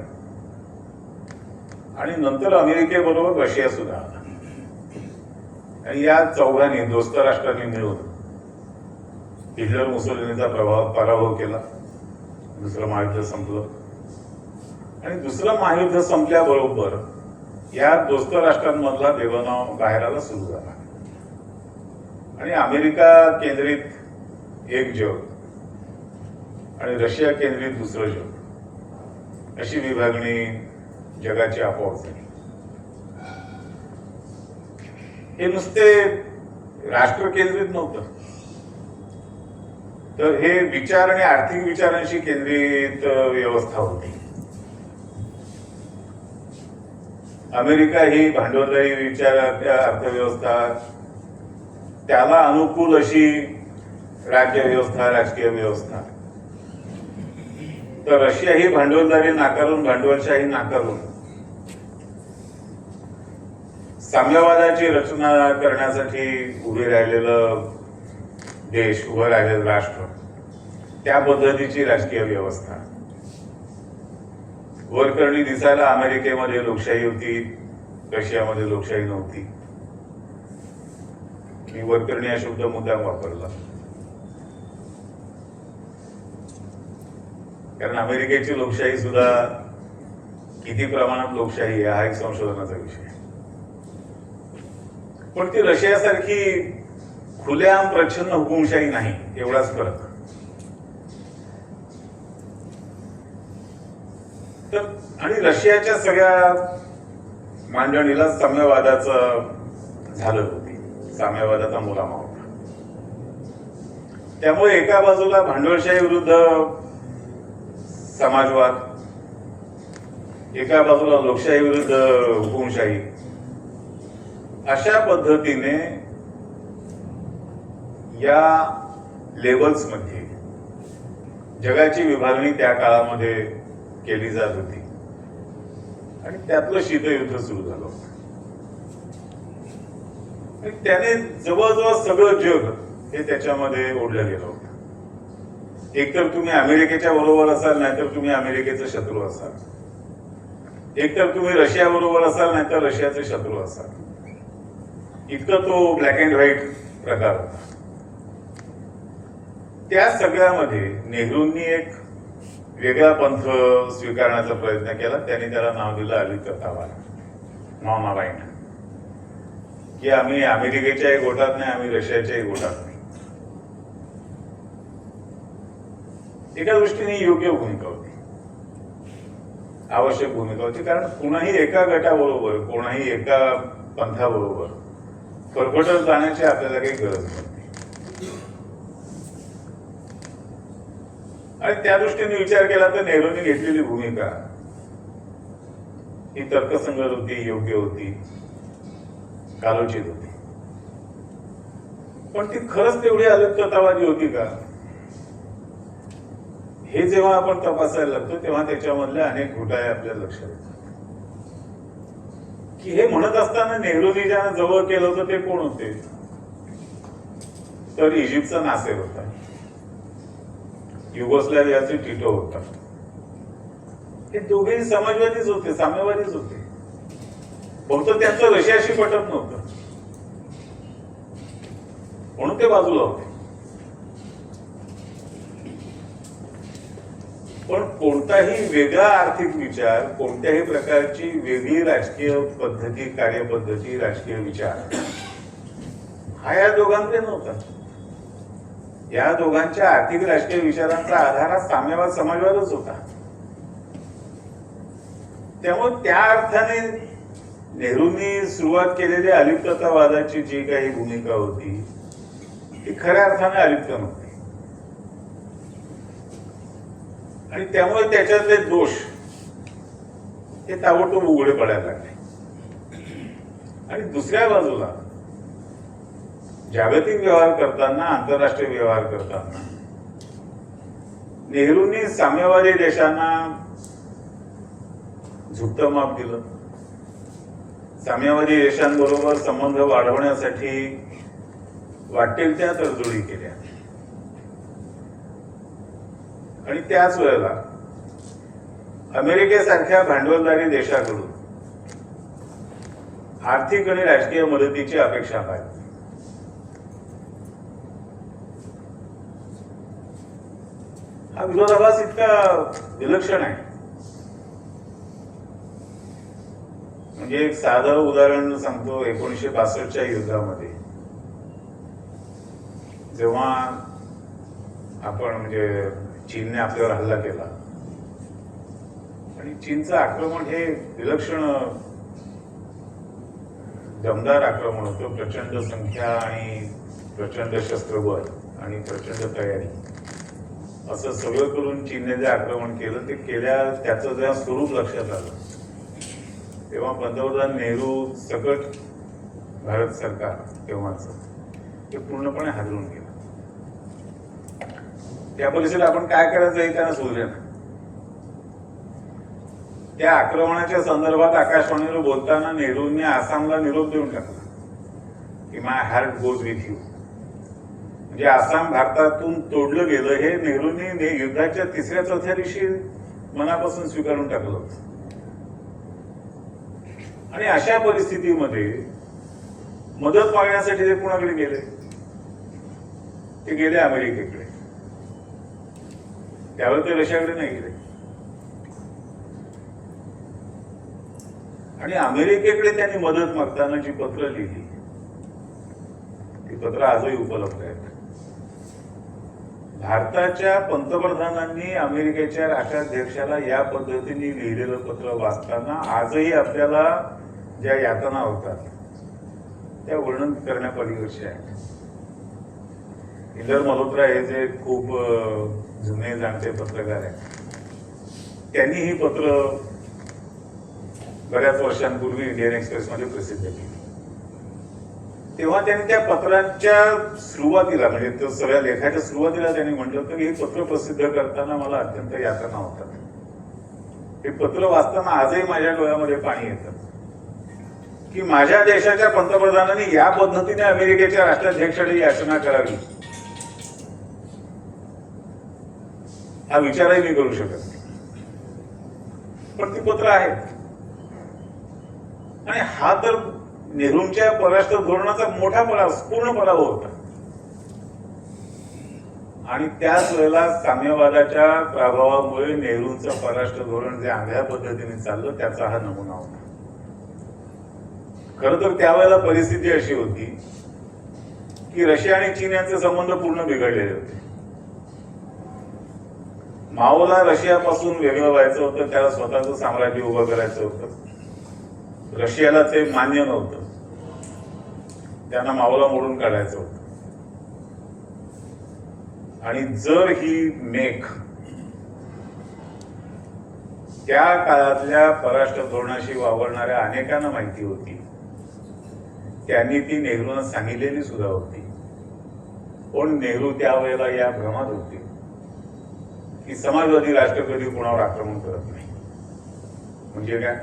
आणि नंतर अमेरिकेबरोबर रशिया सुद्धा आला. आणि या चौघांनी दोस्त राष्ट्रांनी मिळून हिटलर मुसोलिनीचा पराभव केला. दुसरं महायुद्ध संपलं आणि दुसरं महायुद्ध संपल्याबरोबर या दोस्त राष्ट्रांमधला देवाणघेवाण बाहेर आला सुरू झाला आणि अमेरिका केंद्रित एक जग आणि रशिया केंद्रित दुसरं जग अशी विभागणी जगाची आपोआप झाली. हे नुसते राष्ट्र केंद्रित नव्हतं, तर हे विचार आणि आर्थिक विचारांशी केंद्रित व्यवस्था होती. अमेरिका ही भांडवलदारी अर्थव्यवस्था, त्याला अनुकूल अशी राज्य व्यवस्था, राजकीय व्यवस्था. तर रशिया ही भांडवलदारी नाकारून, भांडवलशाही नाकारून साम्यवादाची रचना करण्यासाठी उभे राहिलेलं देश, उभं राहिलेलं राष्ट्र, त्या पद्धतीची राजकीय व्यवस्था. वरकरणी दिसायला अमेरिकेमध्ये लोकशाही होती, रशियामध्ये लोकशाही नव्हती. मी वरकरणी हा शब्द मुद्दाम वापरला कारण अमेरिकेची लोकशाही सुद्धा किती प्रमाणात लोकशाही आहे हा एक संशोधनाचा विषय. पण ती रशियासारखी खुलेआम प्रच्छन्न हुकुमशाही नाही, एवढाच फरक. तर आणि रशियाच्या सगळ्या मांडणीला साम्यवादाचं झालं होती, साम्यवादाचा मुलामा होता. त्यामुळे एका बाजूला भांडवलशाही विरुद्ध समाजवाद, एका बाजूला लोकशाही विरुद्ध हुकुमशाही, अशा पद्धतीने या लेवल्समध्ये जगाची विभागणी त्या काळामध्ये केली जात होती आणि त्यातलं शीतयुद्ध सुरू झालं होतं. आणि त्याने जवळजवळ सगळं जग हे त्याच्यामध्ये ओढलं गेलं होतं. एकतर तुम्ही अमेरिकेच्या बरोबर असाल, नाहीतर तुम्ही अमेरिकेचे शत्रू असाल. एकतर तुम्ही रशिया बरोबर असाल, नाहीतर रशियाचे शत्रू असाल. इतकं तो ब्लॅक अँड व्हाईट प्रकार होता. त्या सगळ्यामध्ये नेहरूंनी एक वेगळा पंथ स्वीकारण्याचा प्रयत्न केला. त्यांनी त्याला नाव दिलं अलिप्ततावाद, नॉन अलाइन्ड, की आम्ही अमेरिकेच्याही गोटात नाही, आम्ही रशियाच्याही गोटात नाही. एका दृष्टीने योग्य भूमिका होती, आवश्यक भूमिका होती. कारण कुणाही एका गटाबरोबर, कोणाही एका पंथाबरोबर फरफटत जाण्याची आपल्याला काही गरज नव्हती. आणि त्या दृष्टीने विचार केला तर नेहरूंनी घेतलेली भूमिका ही तर्कसंगत होती, योग्य होती, कालोचित होती. पण ती खरंच तेवढी अलिप्ततावादी होती का, हे जेव्हा आपण तपासायला लागतो तेव्हा त्याच्यामधल्या अनेक घोटाळे आपल्या लक्षात येतात. की हे म्हणत असताना नेहरूंनी ज्यांना जवळ केलं होतं ते कोण होते, तर इजिप्तचा नासेर होता, युगोस्लावियाचे टिटो होता. हे दोघेही समाजवादीच होते, साम्यवादीच होते. फक्त त्यांचं रशियाशी पटत नव्हतं म्हणून ते बाजूला होते. पण कोणताही वेगळा आर्थिक विचार, कोणत्याही प्रकारची वेगळी राजकीय पद्धती, कार्यपद्धती, राजकीय विचार हा या दोघांकडे नव्हता. या दोघांच्या आर्थिक राजकीय विचारांचा आधार हा साम्यवाद, समाजवादच होता. त्यामुळे त्या अर्थाने नेहरूंनी सुरुवात केलेली अलिप्ततावादाची जी काही भूमिका होती ती खऱ्या अर्थाने अलिप्त नव्हती. आणि त्यामुळे त्याच्यातले दोष हे ताबडतोब उघडे पडायला लागले. आणि दुसऱ्या बाजूला जागतिक व्यवहार करताना, आंतरराष्ट्रीय व्यवहार करताना नेहरूंनी साम्यवादी देशांना झुकतं माप दिलं. साम्यवादी देशांबरोबर संबंध वाढवण्यासाठी वाटेल त्या तडजोडी केल्या. आणि त्याच वेळेला अमेरिकेसारख्या भांडवलदारी देशाकडून आर्थिक आणि राजकीय मदतीची अपेक्षा आहे. हा विरोधाभास इतका विलक्षण आहे. म्हणजे एक साधं उदाहरण सांगतो. 1962च्या युद्धामध्ये जेव्हा आपण म्हणजे चीनने आपल्यावर हल्ला केला आणि चीनचं आक्रमण हे विलक्षण दमदार आक्रमण होतं. प्रचंड संख्या आणि प्रचंड शस्त्रबळ आणि प्रचंड तयारी असं सगळं करून चीनने जे आक्रमण केलं ते त्याचं जेव्हा स्वरूप लक्षात आलं तेव्हा पंतप्रधान नेहरू सकट भारत सरकार तेव्हाच ते पूर्णपणे हादरून गेलं. त्या परिस्थितीत आपण काय करायचं हे त्यांना सुचलं नाही. त्या आक्रमणाच्या संदर्भात आकाशवाणीवर बोलताना नेहरूंनी आसामला निरोप देऊन टाकला की माय हार्ट गोज विथ यू. म्हणजे आसाम भारतातून तोडलं गेलं हे नेहरूंनी युद्धाच्या 3-4 दिवशी मनापासून स्वीकारून टाकलं होतं. आणि अशा परिस्थितीमध्ये मदत मागण्यासाठी ते कुणाकडे गेले? ते गेले अमेरिकेकडे. त्यावेळी ते रशियाकडे नाही गेले. आणि अमेरिकेकडे त्यांनी मदत मागताना जी पत्र लिहिली ती पत्र आजही उपलब्ध आहेत. भारताच्या पंतप्रधानांनी अमेरिकेच्या राष्ट्राध्यक्षाला या पद्धतीने लिहिलेलं पत्र वाचताना आजही आपल्याला ज्या यातना होतात त्या वर्णन करण्यापलीकडच्या आहेत. इंदर मल्होत्रा हे जे खूप जुने जाणते पत्रकार आहेत त्यांनी ही पत्र बऱ्याच वर्षांपूर्वी इंडियन एक्सप्रेसमध्ये प्रसिद्ध केली. तेव्हा त्यांनी त्या पत्राच्या सुरुवातीला म्हणजे तो सगळ्या लेखाच्या सुरुवातीला त्यांनी म्हटलं होतं की हे पत्र प्रसिद्ध करताना मला अत्यंत यातना होतात. हे पत्र वाचताना आजही माझ्या डोळ्यामध्ये पाणी येतं की माझ्या देशाच्या पंतप्रधानांनी या पद्धतीने अमेरिकेच्या राष्ट्राध्यक्षाने याचना करावी हा विचारही मी करू शकत नाही. पण ती पत्र आहेत. आणि हा तर नेहरूंच्या परराष्ट्र धोरणाचा मोठा पूर्ण पराभव होता. आणि त्याच वेळेला साम्यवादाच्या प्रभावामुळे नेहरूंचं परराष्ट्र धोरण जे आंधळ्या पद्धतीने चाललं त्याचा हा नमुना होता. खरं तर त्यावेळेला परिस्थिती अशी होती की रशिया आणि चीन यांचे संबंध पूर्ण बिघडलेले होते. माओला रशियापासून वेगळं व्हायचं होतं. त्याला स्वतःचं साम्राज्य उभं करायचं होतं. रशियाला ते मान्य नव्हतं. त्यांना माओला मोडून काढायचं होतं. आणि जर ही मेख त्या काळातल्या परराष्ट्र धोरणाशी वावरणाऱ्या अनेकांना माहिती होती. त्यांनी ती नेहरूंना सांगितलेली सुद्धा होती. पण नेहरू त्यावेळेला या भ्रमात होते की समाजवादी राष्ट्र कधी कोणावर आक्रमण करत नाही. म्हणजे काय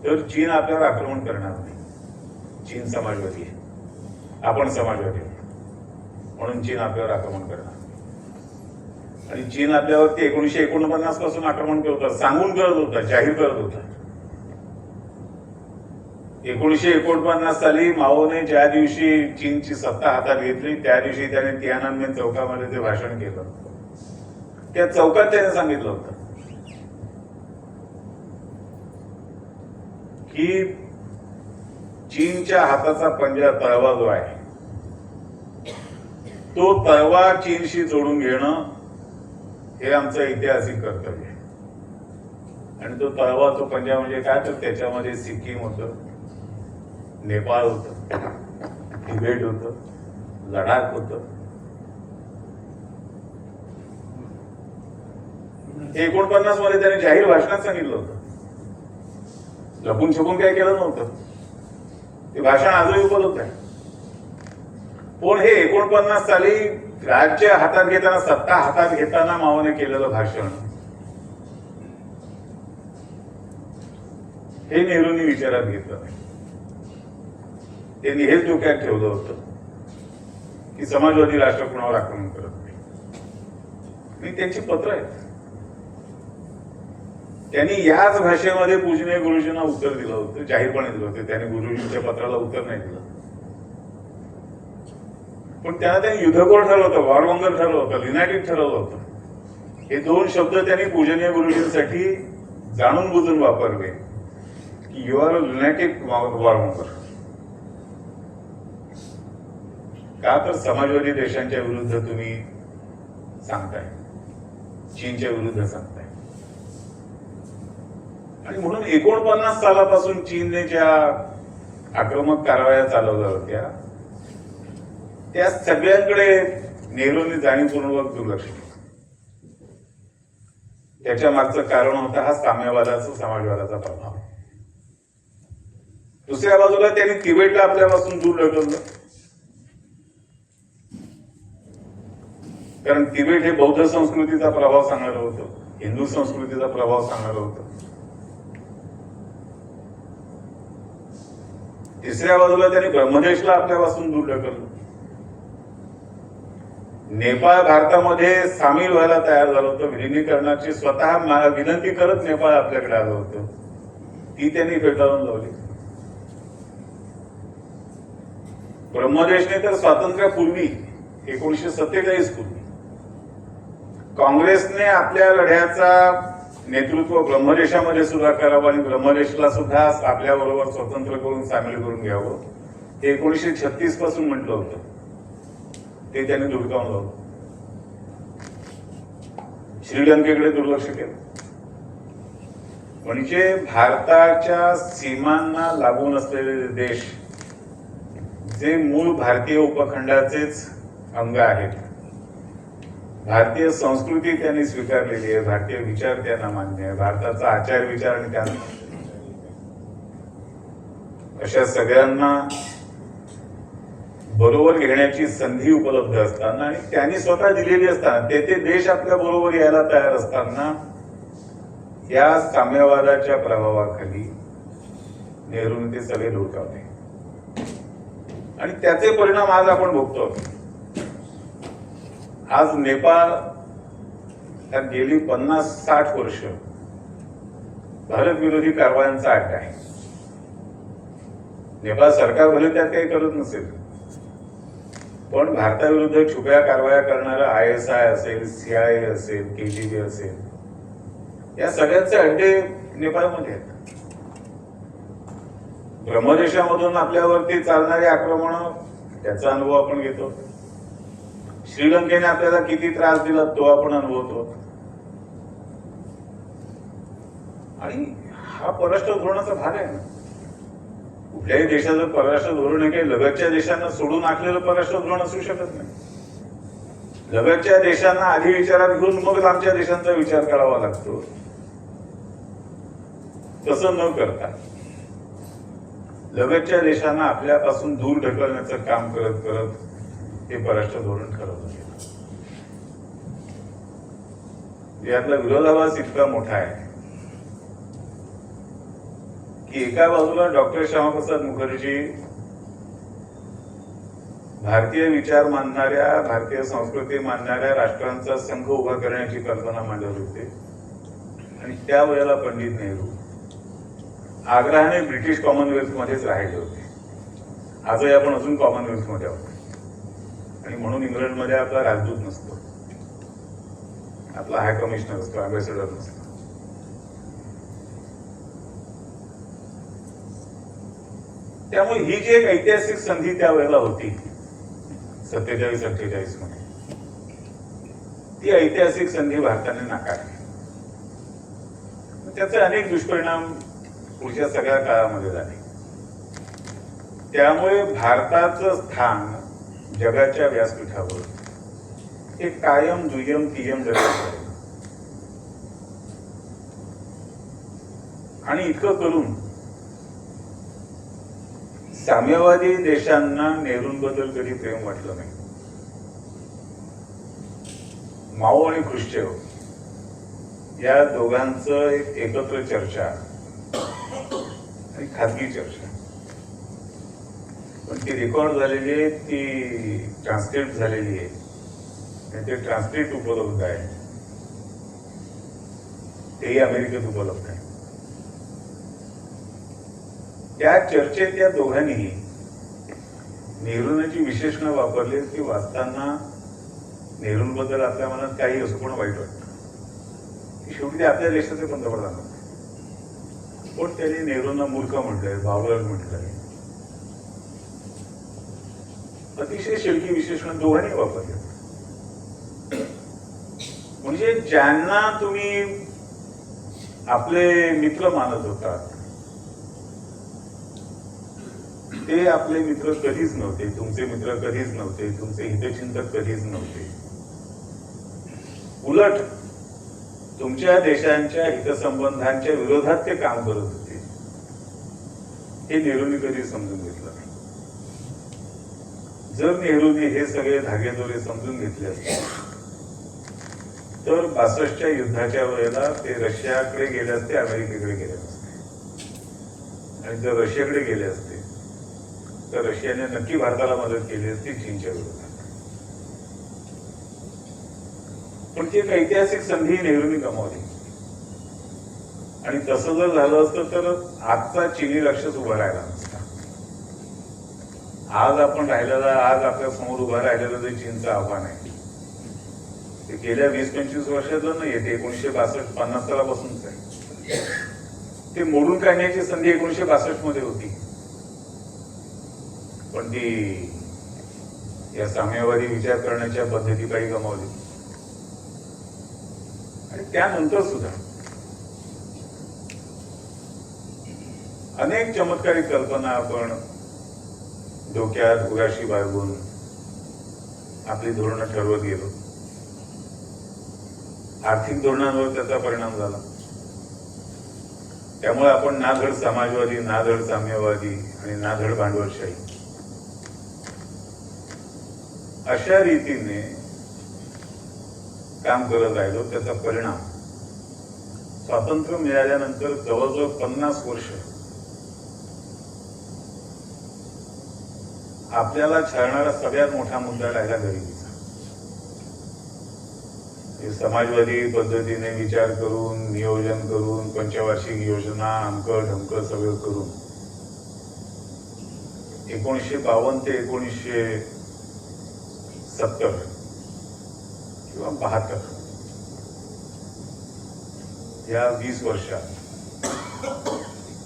तर चीन आपल्यावर आक्रमण करणार नाही. चीन समाजवादी आहे. आपण समाजवादी आहोत म्हणून चीन आपल्यावर आक्रमण करणार. आणि चीन आपल्यावरती 1949 पासून आक्रमण करत होता. सांगून करत होता. जाहीर करत होता. 1949 साली माओने ज्या दिवशी चीनची सत्ता हातात घेतली त्या दिवशी त्याने तियाननमेन चौकामध्ये जे भाषण केलं त्या चौकात त्याने सांगितलं होतं की चीनच्या हाताचा पंजा तळवा जो आहे तो तळवा चीनशी जोडून घेणं हे आमचं ऐतिहासिक कर्तव्य आहे. आणि तो तळवा तो पंजा म्हणजे काय तर त्याच्यामध्ये सिक्कीम होतं, नेपाळ होतं, तिबेट होतं, लडाख होतं. 49 मध्ये त्याने जाहीर भाषणात सांगितलं होतं. लपून छपून काय केलं नव्हतं. ते भाषण आजही उपलब्ध आहे. पण हे 49 साली राज्य हातात घेताना, सत्ता हातात घेताना मावाने केलेलं भाषण हे नेहरूंनी विचारात घेतलं नाही. त्यांनी हेच डोक्यात ठेवलं होतं की समाजवादी राष्ट्र कुणावर आक्रमण करत नाही. आणि त्यांची पत्र आहेत. त्यांनी याच भाषेमध्ये पूजनीय गुरुजींना उत्तर दिलं होतं, जाहीरपणे दिलं होतं. त्यांनी गुरुजींच्या पत्राला उत्तर नाही दिलं, पण त्यांना त्यांनी युद्धखोर ठरवलं होतं, वॉरमॉंगर ठरवलं होतं, लिनाटिक ठरवलं होतं. हे दोन शब्द त्यांनी पूजनीय गुरुजींसाठी जाणून बुजून वापरले की यू आर अ लिनाटिक वॉरमॉंगर. का तर समाजवादी देशांच्या विरुद्ध तुम्ही सांगताय, चीनच्या विरुद्ध सांगताय. आणि म्हणून 49 सालापासून चीनने ज्या आक्रमक कारवाया चालवल्या होत्या त्या सगळ्यांकडे नेहरूंनी जाणीवपूर्वक दुर्लक्ष केलं. त्याच्या मागचं कारण होता हा साम्यवादाचा, समाजवादाचा प्रभाव. दुसऱ्या बाजूला त्यांनी तिबेटला आपल्यापासून दूर ढकललं, कारण तिबेट हे बौद्ध संस्कृतीचा प्रभाव सांगणारं होतं, हिंदू संस्कृतीचा प्रभाव सांगणारं होतं. तिसऱ्या बाजूला त्यांनी ब्रह्मदेशला आपल्यापासून दूर ढकललं. नेपाळ भारतामध्ये सामील व्हायला तयार झालं होतं, विलिनीकरणाची स्वतः विनंती करत नेपाळ आपल्याकडे आलं होतं, ती त्यांनी फेटाळून लावली. ब्रह्मदेशने तर स्वातंत्र्यापूर्वी 1947 पूर्वी काँग्रेसने आपल्या लढ्याचा नेतृत्व ब्रह्मदेशामध्ये सुद्धा करावं आणि ब्रह्मदेशला सुद्धा आपल्या बरोबर स्वतंत्र करून सामील करून घ्यावं, हे 1936 पासून म्हटलं होतं. ते त्यांनी धुडकावून लावलं. श्रीलंकेकडे दुर्लक्ष केलं. म्हणजे भारताच्या सीमांना लागून असलेले देश, जे मूळ भारतीय उपखंडाचेच अंग आहेत, भारतीय संस्कृती त्यांनी स्वीकारलेली आहे, भारतीय विचार त्यांना मान्य आहे, भारताचा आचार विचार आणि त्यांना, अशा सगळ्यांना बरोबर घेण्याची संधी उपलब्ध असताना आणि त्यांनी स्वतः दिलेली असताना, ते देश आपल्या बरोबर यायला तयार असताना या साम्यवादाच्या प्रभावाखाली नेहरूंनी ते सगळे धुडकावले. आणि त्याचे परिणाम आज आपण भोगतो. आज नेपाळ गेली 50-60 वर्ष भारत विरोधी कारवायांचा अड्डा आहे. नेपाळ सरकार भले त्यात काही करत नसेल, पण भारताविरुद्ध छुप्या कारवाया करणारा ISI असेल, CIA असेल, KGB असेल, या सगळ्यांचे अड्डे नेपाळमध्ये आहेत. ब्रह्मदेशामधून आपल्यावरती चालणारे आक्रमण, त्याचा अनुभव आपण घेतो. श्रीलंकेने आपल्याला किती त्रास दिला तो आपण अनुभवतो. आणि हा परराष्ट्र धोरणाचा भाग आहे ना. कुठल्याही देशाचं परराष्ट्र धोरण हे काही लगतच्या देशांना सोडून आखलेलं परराष्ट्र धोरण असू शकत नाही. लगतच्या देशांना आधी विचारात घेऊन मग आमच्या देशांचा विचार करावा लागतो. तसं न करता लगतच्या देशांना आपल्यापासून दूर ढकलण्याचं काम करत करत हे परराष्ट्र धोरण ठरवलं गेलं. यातला विरोधाभास इतका मोठा आहे की एका बाजूला डॉक्टर श्यामाप्रसाद मुखर्जी भारतीय विचार मानणाऱ्या, भारतीय संस्कृती मानणाऱ्या राष्ट्रांचा संघ उभा करण्याची कल्पना मांडत होते, आणि त्यावेळेला पंडित नेहरू आग्रहाने ब्रिटिश कॉमनवेल्थ मध्येच राहिले होते. आजही आपण अजून कॉमनवेल्थ मध्ये आहोत, आणि म्हणून इंग्लंडमध्ये आपला राजदूत नसतो, आपला हाय कमिशनर असतो, अँबॅसेडर नसतो. त्यामुळे ही जी एक ऐतिहासिक संधी त्यावेळेला होती 47-48 मध्ये, ती ऐतिहासिक संधी भारताने नाकारली. त्याचे अनेक दुष्परिणाम पुढच्या सगळ्या काळामध्ये झाले. त्यामुळे भारताचं स्थान जगाच्या व्यासपीठावर हे कायम दुय्यम तिय्यम जगात. आणि इतकं करून साम्यवादी देशांना नेहरूंबद्दल कधी प्रेम वाटलं नाही. माओ आणि ख्रुश्चेव या दोघांचं एक एकत्र चर्चा आणि खाजगी चर्चा, पण ती रेकॉर्ड झालेली आहे, ती ट्रान्सक्रिप्ट झालेली आहे आणि ते ट्रान्सक्रिप्ट उपलब्ध आहे, तेही अमेरिकेत उपलब्ध आहे. त्या चर्चेत या दोघांनीही नेहरूंनी जी विशेषणं वापरली ती वाचताना नेहरूंबद्दल आपल्या मनात काही असो पण वाईट वाटतं. शेवटी ते आपल्या देशाचे पंतप्रधान होते, पण त्यांनी नेहरूंना मूर्ख म्हटलंय, बावळट म्हटलंय. अतिशय शेवटी विशेषण दोघांनी वापरले. म्हणजे ज्यांना तुम्ही आपले मित्र मानत होतात ते आपले मित्र कधीच नव्हते, तुमचे मित्र कधीच नव्हते, तुमचे हितचिंतक कधीच नव्हते. उलट तुमच्या देशांच्या हितसंबंधांच्या विरोधात ते काम करत होते. हे नेहरूंनी कधी समजून घेतलं नाही. जर नेहरूंनी हे सगळे धागेदोरे समजून घेतले असते तर 62च्या युद्धाच्या वेळेला ते रशियाकडे गेले असते, अमेरिकेकडे गेले असते. आणि जर रशियाकडे गेले असते तर रशियाने नक्की भारताला मदत केली असती चीनच्या विरोधात. पण ती एक ऐतिहासिक संधी नेहरूंनी गमावली. आणि तसं जर झालं असतं तर आजचा चीनी लक्षच उभा राहिला नसता. आज आपण राहिलेला, आज आपल्या समोर उभा राहिलेलं जे चीनचं आव्हान आहे ते गेल्या 20-25 वर्षातलं नाही, ते 1962-50 सालापासूनच आहे. ते मोडून काढण्याची संधी 1962 मध्ये होती, पण ती या साम्यवादी विचार करण्याच्या पद्धती काही गमावली. आणि त्यानंतर सुद्धा अनेक चमत्कारिक कल्पना आपण डोक्यात उराशी बाळगून आपली धोरणं ठरवत गेलो. आर्थिक धोरणांवर त्याचा परिणाम झाला. त्यामुळे आपण ना धड समाजवादी, ना धड साम्यवादी आणि ना धड भांडवलशाही अशा रीतीने काम करत राहिलो. त्याचा परिणाम स्वातंत्र्य मिळाल्यानंतर जवळजवळ 50 वर्ष आपल्याला छळणारा सगळ्यात मोठा मुद्दा राहिला गरिबीचा. समाजवादी पद्धतीने विचार करून, नियोजन करून, पंचवार्षिक योजना, अंक ढमक सगळं करून 1952 ते 1970 किंवा 72 या 20 वर्षात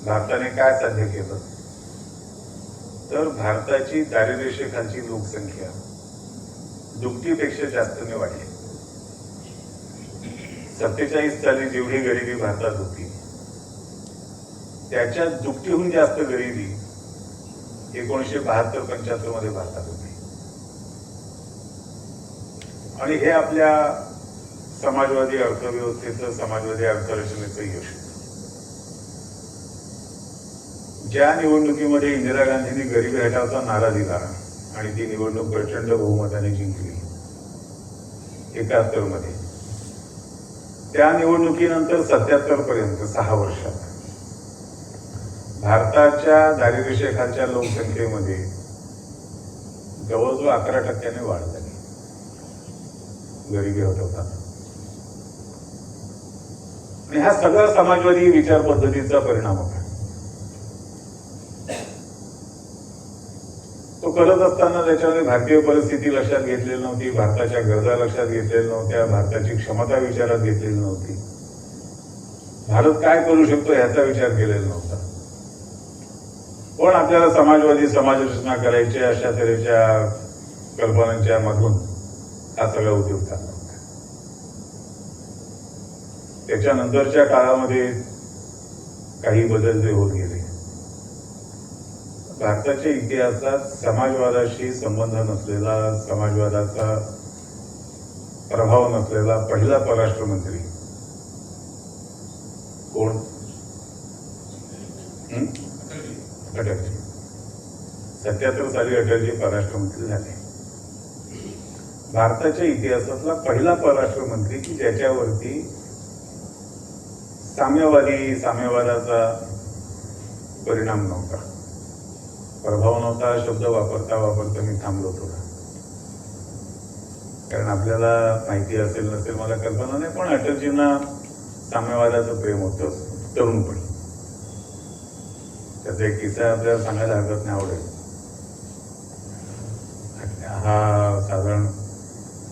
भारताने काय साध्य केलं तर भारताची दारिद्र्यरेषेखालची लोकसंख्या दुपटीपेक्षा जास्तने वाढली. 47 साली जेवढी गरिबी भारतात होती त्याच्या दुपटीहून जास्त गरिबी 1972-75 मध्ये भारतात होती. आणि हे आपल्या समाजवादी अर्थव्यवस्थेचं, समाजवादी अर्थरचनेचं यश. ज्या निवडणुकीमध्ये इंदिरा गांधींनी गरिबी हटावचा नारा दिला आणि ती निवडणूक प्रचंड बहुमताने जिंकली 71 मध्ये, त्या निवडणुकीनंतर 77 पर्यंत 6 वर्षात भारताच्या दारिद्र्यरेषेखालच्या लोकसंख्येमध्ये जवळजवळ 11% वाढ झाली गरिबी हटवतात. आणि हा सगळा समाजवादी विचार पद्धतीचा परिणाम होता. तो करत असताना त्याच्यामध्ये भारतीय परिस्थिती लक्षात घेतलेली नव्हती, भारताच्या गरजा लक्षात घेतलेल्या नव्हत्या, भारताची क्षमता विचारात घेतलेली नव्हती, भारत काय करू शकतो ह्याचा विचार केलेला नव्हता. पण आपल्याला समाजवादी समाजरचना करायची अशा तऱ्हेच्या कल्पनांच्या मधून हा सगळा उद्योग चालला होता. त्याच्यानंतरच्या काळामध्ये काही बदल जे होत गेले. भारताच्या इतिहासात समाजवादाशी संबंध नसलेला, समाजवादाचा प्रभाव नसलेला पहिला परराष्ट्रमंत्री कोण? अटलजी. 1977 साली अटलजी परराष्ट्रमंत्री झाले. भारताच्या इतिहासातला पहिला परराष्ट्रमंत्री की ज्याच्यावरती साम्यवादाचा परिणाम नव्हता, प्रभाव नव्हता. हा शब्द वापरता मी थांबलो थोडा, कारण आपल्याला माहिती असेल नसेल मला कल्पना नाही, पण अटलजींना साम्यवादाचं प्रेम होतं तरुणपणी. त्याचा एक किस्सा आपल्याला सांगायला हरकत नाही, आवडेल. हा साधारण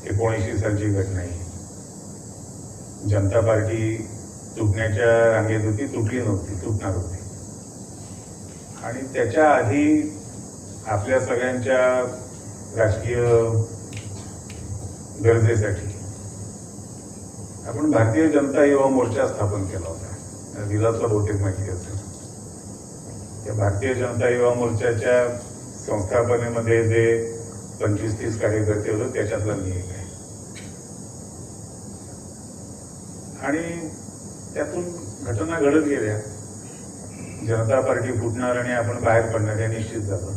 1980 सालची घटना आहे. जनता पार्टी तुटण्याच्या रांगेत होती, तुटली नव्हती, तुटणार होती. आणि त्याच्या आधी आपल्या सगळ्यांच्या राजकीय गरजेसाठी आपण भारतीय जनता युवा मोर्चा स्थापन केला होता. विलासला बहुतेक माहिती असेल. त्या भारतीय जनता युवा मोर्चाच्या संस्थापनेमध्ये जे 25-30 कार्यकर्ते होते त्याच्यातला मी एक आहे. आणि त्यातून घटना घडत गेल्या. जनता पार्टी फुटणार आणि आपण बाहेर पडणार हे निश्चित झालं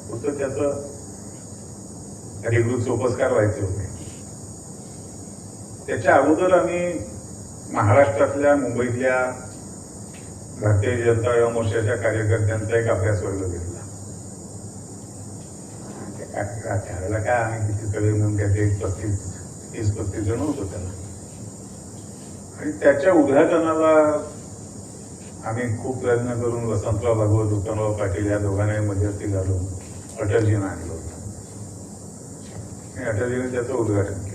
होतं. त्याचं अधिकृत सोपस्कार व्हायचे होते. त्याच्या अगोदर आम्ही महाराष्ट्रातल्या, मुंबईतल्या भारतीय जनता युवा मोर्चाच्या कार्यकर्त्यांचा एक अभ्यास वर्ग घेतला. त्यावेळेला काय आम्ही किती सगळे मिळून त्याचे 30-35 जण होतो त्याला. आणि त्याच्या उद्घाटनाला आम्ही खूप प्रयत्न करून वसंतराव भागवत, उत्तमराव पाटील या दोघांनाही मध्यस्थी घालून अटलजींना आणलं होतं. आणि अटलजींनी त्याचं उद्घाटन केलं.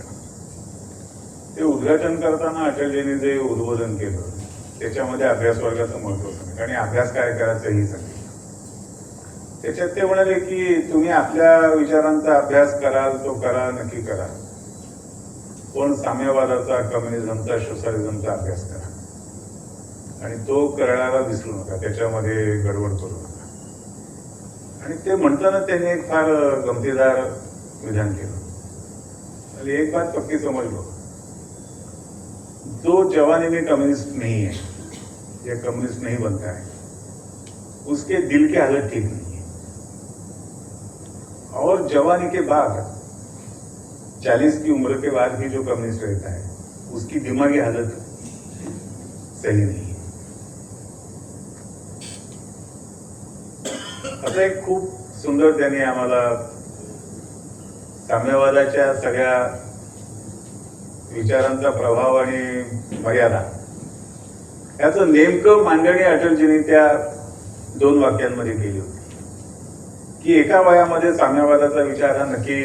ते उद्घाटन करताना अटलजींनी जे उद्बोधन केलं त्याच्यामध्ये अभ्यास वर्गाचं महत्व सांगितलं आणि अभ्यास काय करायचं हेही सांगितलं. त्याच्यात ते म्हणाले की तुम्ही आपल्या विचारांचा अभ्यास कराल तो करा, नक्की करा, पण साम्यवादाचा, कम्युनिझमचा, सोशलिझमचा अभ्यास करा आणि तो करायला विसरू नका, त्याच्यामध्ये गडबड करू नका. आणि ते म्हणताना त्यांनी एक फार गमतीदार विधान केलं. आणि एक बात पक्की समजलो, जो जवानी में कम्युनिस्ट नहीं है या कम्युनिस्ट नहीं बनता है उसके दिल की हालत ठीक नहीं है, और जवानी के बाद 40 की उम्र के बाद भी जो कम्युनिस्ट रहता है उसकी दिमागी हालत सही नहीं है. असं एक खूप सुंदर त्यांनी आम्हाला साम्यवादाच्या सगळ्या विचारांचा प्रभाव आणि मर्यादा याचं नेमकं मांडणी अटलजींनी त्या 2 वाक्यांमध्ये केली होती की एका वयामध्ये साम्यवादाचा विचार हा नक्की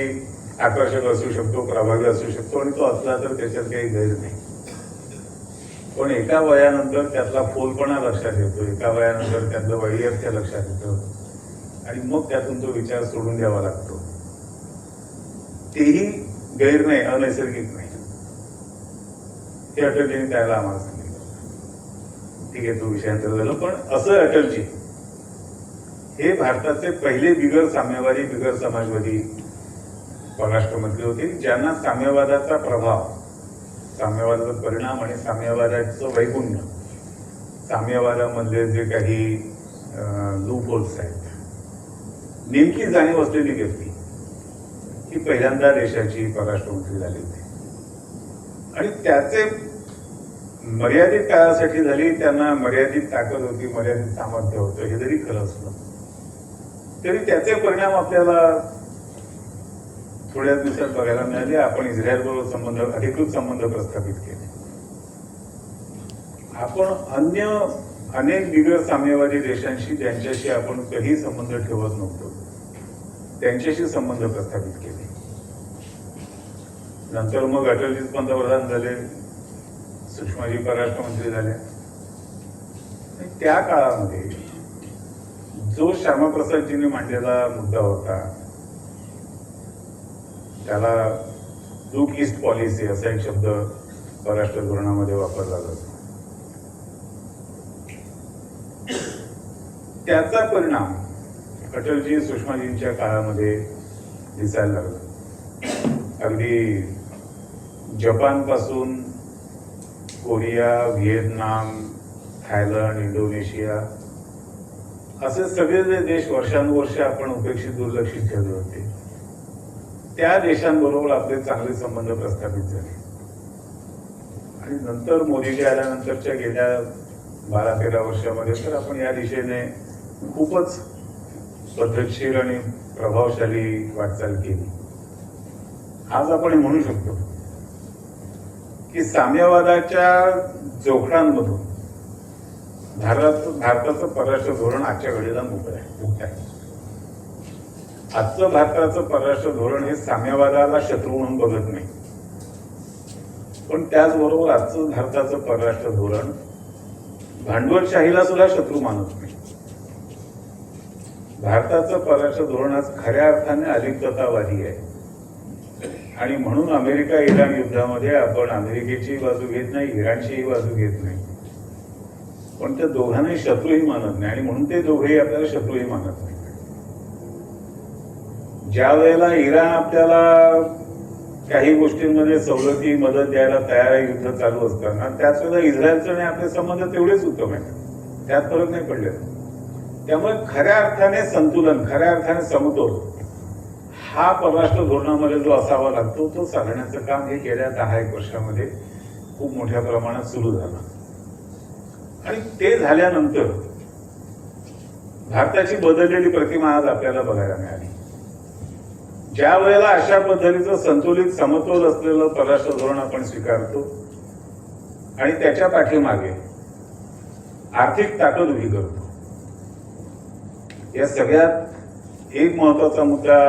आकर्षक असू शकतो, प्रभावी असू शकतो आणि तो असला तर त्याच्यात काही गैर नाही. पण एका वयानंतर त्यातला फोलपणा लक्षात येतो, एका वयानंतर त्यातलं वैयक्त्य लक्षात येतं आणि मग त्यातून तो विचार सोडून द्यावा लागतो. तेही गैर नाही, अनैसर्गिक नाही. हे अटलजींनी त्याला आम्हाला सांगितलं. ठीक आहे, तो विषयांतर झालं. पण असं अटलजी हे भारताचे पहिले बिगर साम्यवादी, बिगर समाजवादी परराष्ट्रमंत्री होते ज्यांना साम्यवादाचा प्रभाव, साम्यवादाचा परिणाम आणि साम्यवादाचं वैगुण्य, साम्यवादामधले जे काही लूप होल्स आहेत नेमकी जाणीव असलेली व्यक्ती ही पहिल्यांदा देशाची परराष्ट्रमंत्री झाली होती. आणि त्याचे मर्यादित काळासाठी झाली, त्यांना मर्यादित ताकद होती, मर्यादित सामर्थ्य होतं. हे जरी खरं असलं तरी त्याचे परिणाम आपल्याला थोड्या दिवसात बघायला मिळाले. आपण इस्रायलबरोबर अधिकृत संबंध प्रस्थापित केले. आपण अन्य अनेक बिगर साम्यवादी देशांशी ज्यांच्याशी आपण कधी संबंध ठेवत नव्हतो त्यांच्याशी संबंध प्रस्थापित केले. नंतर मग अटलजी पंतप्रधान झाले, सुषमाजी परराष्ट्रमंत्री झाल्या. त्या काळामध्ये जो श्यामाप्रसादजींनी मांडलेला मुद्दा होता त्याला लुक ईस्ट पॉलिसी असा एक शब्द परराष्ट्र धोरणामध्ये वापरला जातो. त्याचा परिणाम अटलजी सुषमाजींच्या काळामध्ये दिसायला लागला. अगदी जपानपासून कोरिया, व्हिएतनाम, थायलंड, इंडोनेशिया असे सगळे जे देश वर्षानुवर्ष आपण उपेक्षित दुर्लक्षित ठेवले होते, त्या देशांबरोबर आपले चांगले संबंध प्रस्थापित झाले. आणि नंतर मोदीजी आल्यानंतरच्या गेल्या 12-13 वर्षामध्ये तर आपण या दिशेने खूपच पद्धतशीर आणि प्रभावशाली वाटचाल केली. आज आपण म्हणू शकतो की साम्यवादाच्या जोखडांमधून भारताचं परराष्ट्र धोरण आजच्या घडीला मुक्त आहे. आजचं भारताचं परराष्ट्र धोरण हे साम्यवादाला शत्रू म्हणून बघत नाही, पण त्याचबरोबर आजचं भारताचं परराष्ट्र धोरण भांडवलशाहीला सुद्धा शत्रू मानत नाही. भारताचं परराष्ट्र धोरण आज खऱ्या अर्थाने अलिप्ततावादी आहे. आणि म्हणून अमेरिका इराण युद्धामध्ये आपण अमेरिकेची बाजू घेत नाही, इराणचीही बाजू घेत नाही, पण त्या दोघांनाही शत्रूही मानत नाही. आणि म्हणून ते दोघेही आपल्याला शत्रूही मानत नाही. ज्या वेळेला इराण आपल्याला काही गोष्टींमध्ये सवलती मदत द्यायला तयार आहे युद्ध चालू असताना, त्याच वेळेला इस्रायलचे आणि आपले संबंध तेवढेच उत्तम आहेत, त्यात फरक नाही पडलेला. त्यामुळे खऱ्या अर्थाने संतुलन, खऱ्या अर्थाने समतोल हा परराष्ट्र धोरणामध्ये जो असावा लागतो तो साधण्याचं काम हे गेल्या 10-1 वर्षामध्ये खूप मोठ्या प्रमाणात सुरू झालं. आणि ते झाल्यानंतर भारताची बदललेली प्रतिमा आज आपल्याला बघायला मिळाली. ज्या वेळेला अशा पद्धतीचं संतुलित समतोल असलेलं परराष्ट्र धोरण आपण स्वीकारतो आणि त्याच्या पाठीमागे आर्थिक ताकद उभी करतो, या सगळ्यात एक महत्वाचा मुद्दा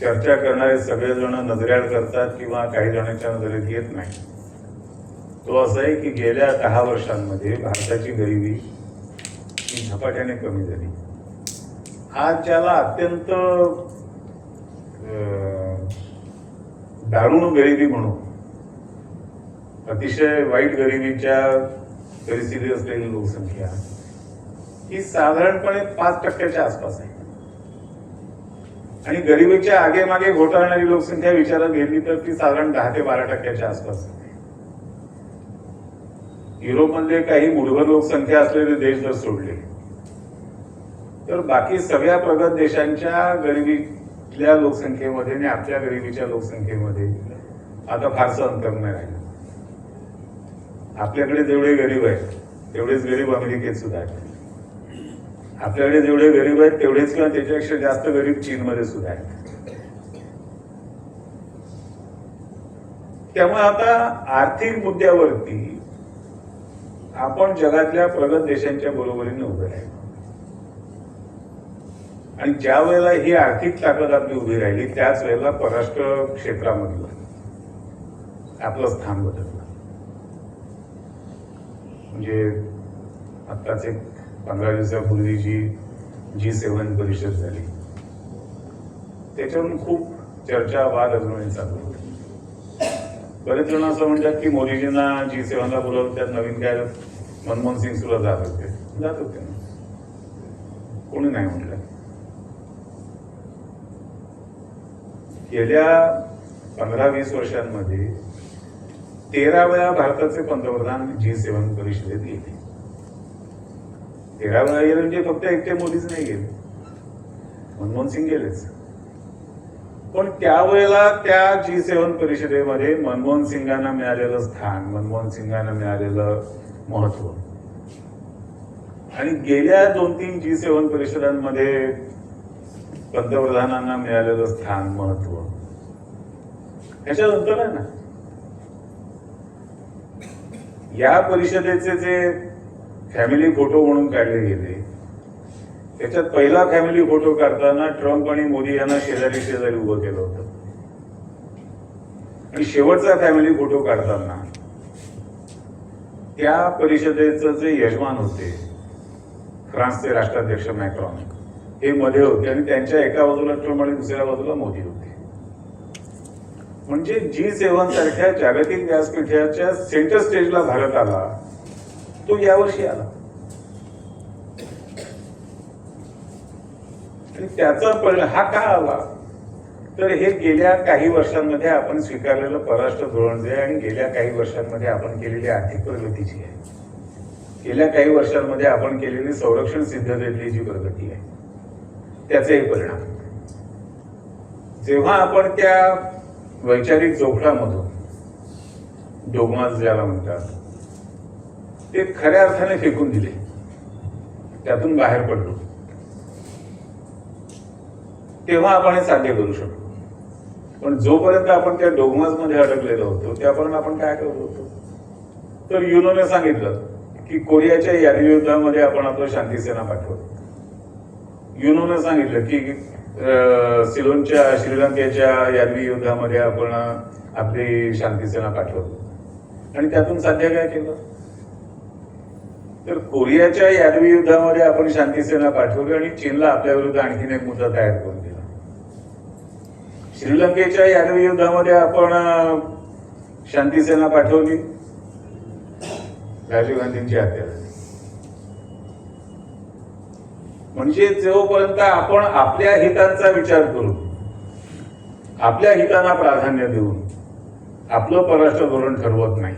चर्चा करणारे सगळेजण नजरेआड करतात किंवा काही जणांच्या नजरेत येत नाही. तो असा आहे की गेल्या 10 वर्षांमध्ये भारताची गरिबी ही झपाट्याने कमी झाली. आज ज्याला अत्यंत दारुण गरिबी म्हणून, अतिशय वाईट गरिबीच्या परिस्थितीत असलेली लोकसंख्या ही साधारणपणे 5% आसपास आहे. आणि गरिबीच्या आगे मागे घोटाळणारी लोकसंख्या विचारात घेतली तर ती साधारण 10 ते 12% आसपास आहे. युरोपमधले काही मुठभर लोकसंख्या असलेले देश जर सोडले तर बाकी सगळ्या प्रगत देशांच्या गरिबीतल्या लोकसंख्येमध्ये आणि आपल्या गरिबीच्या लोकसंख्येमध्ये आता फारसं अंतर नाही राहिलं. आपल्याकडे जेवढे गरीब आहेत तेवढेच गरीब अमेरिकेत सुद्धा आहेत. आपल्याकडे जेवढे गरीब आहेत तेवढेच किंवा त्याच्यापेक्षा जास्त गरीब चीनमध्ये सुद्धा आहेत. त्यामुळे आता आर्थिक मुद्द्यावरती आपण जगातल्या प्रगत देशांच्या बरोबरीने उभे राहिलो. आणि ज्या वेळेला ही आर्थिक ताकद आपली उभी राहिली त्याच वेळेला परराष्ट्र क्षेत्रामधलं आपलं स्थान बदललं. म्हणजे आत्ताच एक 15 दिवसापूर्वी जी G7 परिषद झाली त्याच्यावरून खूप चर्चा वाद अजूनही चालू होते. बरेच जण असं म्हणतात की मोदीजींना G7ला बोलवलं, त्यात नवीन काय मनमोहन सिंग सुद्धा जात होते ना, कोणी नाही म्हटलं. गेल्या 15-20 वर्षांमध्ये 13 वेळा भारताचे पंतप्रधान G7 परिषदेत गेले. 13 वेळा गेले म्हणजे फक्त एकटे मोदीच नाही गेले, मनमोहन सिंग गेलेच. पण त्यावेळेला त्या G7 परिषदेमध्ये मनमोहन सिंगांना मिळालेलं स्थान, मनमोहन सिंगांना मिळालेलं महत्व आणि गेल्या 2-3 G7 परिषदांमध्ये पंतप्रधानांना मिळालेलं स्थान, महत्व ह्याच्यानंतर आहे ना. या परिषदेचे जे फॅमिली फोटो म्हणून काढले गेले त्याच्यात पहिला फॅमिली फोटो काढताना ट्रम्प आणि मोदी यांना शेजारी शेजारी उभं केलं होतं. आणि शेवटचा फॅमिली फोटो काढताना त्या परिषदेचं जे यजमान होते फ्रान्सचे राष्ट्राध्यक्ष मॅक्रॉन हे मध्ये होते आणि त्यांच्या एका बाजूला ट्रम्प आणि दुसऱ्या बाजूला मोदी होते. म्हणजे G7 सारख्या जागतिक व्यासपीठाच्या सेंटर स्टेजला भारत आला तो यावर्षी आला. आणि त्याचा परिणाम हा का आला तर हे गेल्या काही वर्षांमध्ये आपण स्वीकारलेलं परराष्ट्र धोरण जे आहे आणि गेल्या काही वर्षांमध्ये आपण केलेली आर्थिक प्रगतीची आहे. गेल्या काही वर्षांमध्ये आपण केलेली संरक्षण सिद्धतेतली जी प्रगती आहे त्याचाही परिणाम. जेव्हा आपण त्या वैचारिक जोखडामधून, डोगमाज ज्याला म्हणतात, ते खऱ्या अर्थाने फेकून दिले, त्यातून बाहेर पडलो, तेव्हा आपण हे साध्य करू शकतो. पण जोपर्यंत आपण त्या डोगमाजमध्ये अडकलेलो होतो त्यापर्यंत आपण काय करत होतो? तर युनोने सांगितलं की कोरियाच्या यादवी युद्धामध्ये आपण आपलं शांतीसेना पाठवतो. युनोने सांगितलं की सिलोनच्या, श्रीलंकेच्या यादवी युद्धामध्ये आपण आपली शांतीसेना पाठवतो. आणि त्यातून साध्य काय केलं? तर कोरियाच्या यादवी युद्धामध्ये आपण शांतीसेना पाठवली आणि चीनला आपल्या विरुद्ध आणखीन एक मुद्दा तयार करून दिला. श्रीलंकेच्या यादवी युद्धामध्ये आपण शांतीसेना पाठवली, राजीव गांधींची हत्या झाली. म्हणजे जोपर्यंत आपण आपल्या हितांचा विचार करून, आपल्या हितांना प्राधान्य देऊन आपलं परराष्ट्र धोरण ठरवत नाही,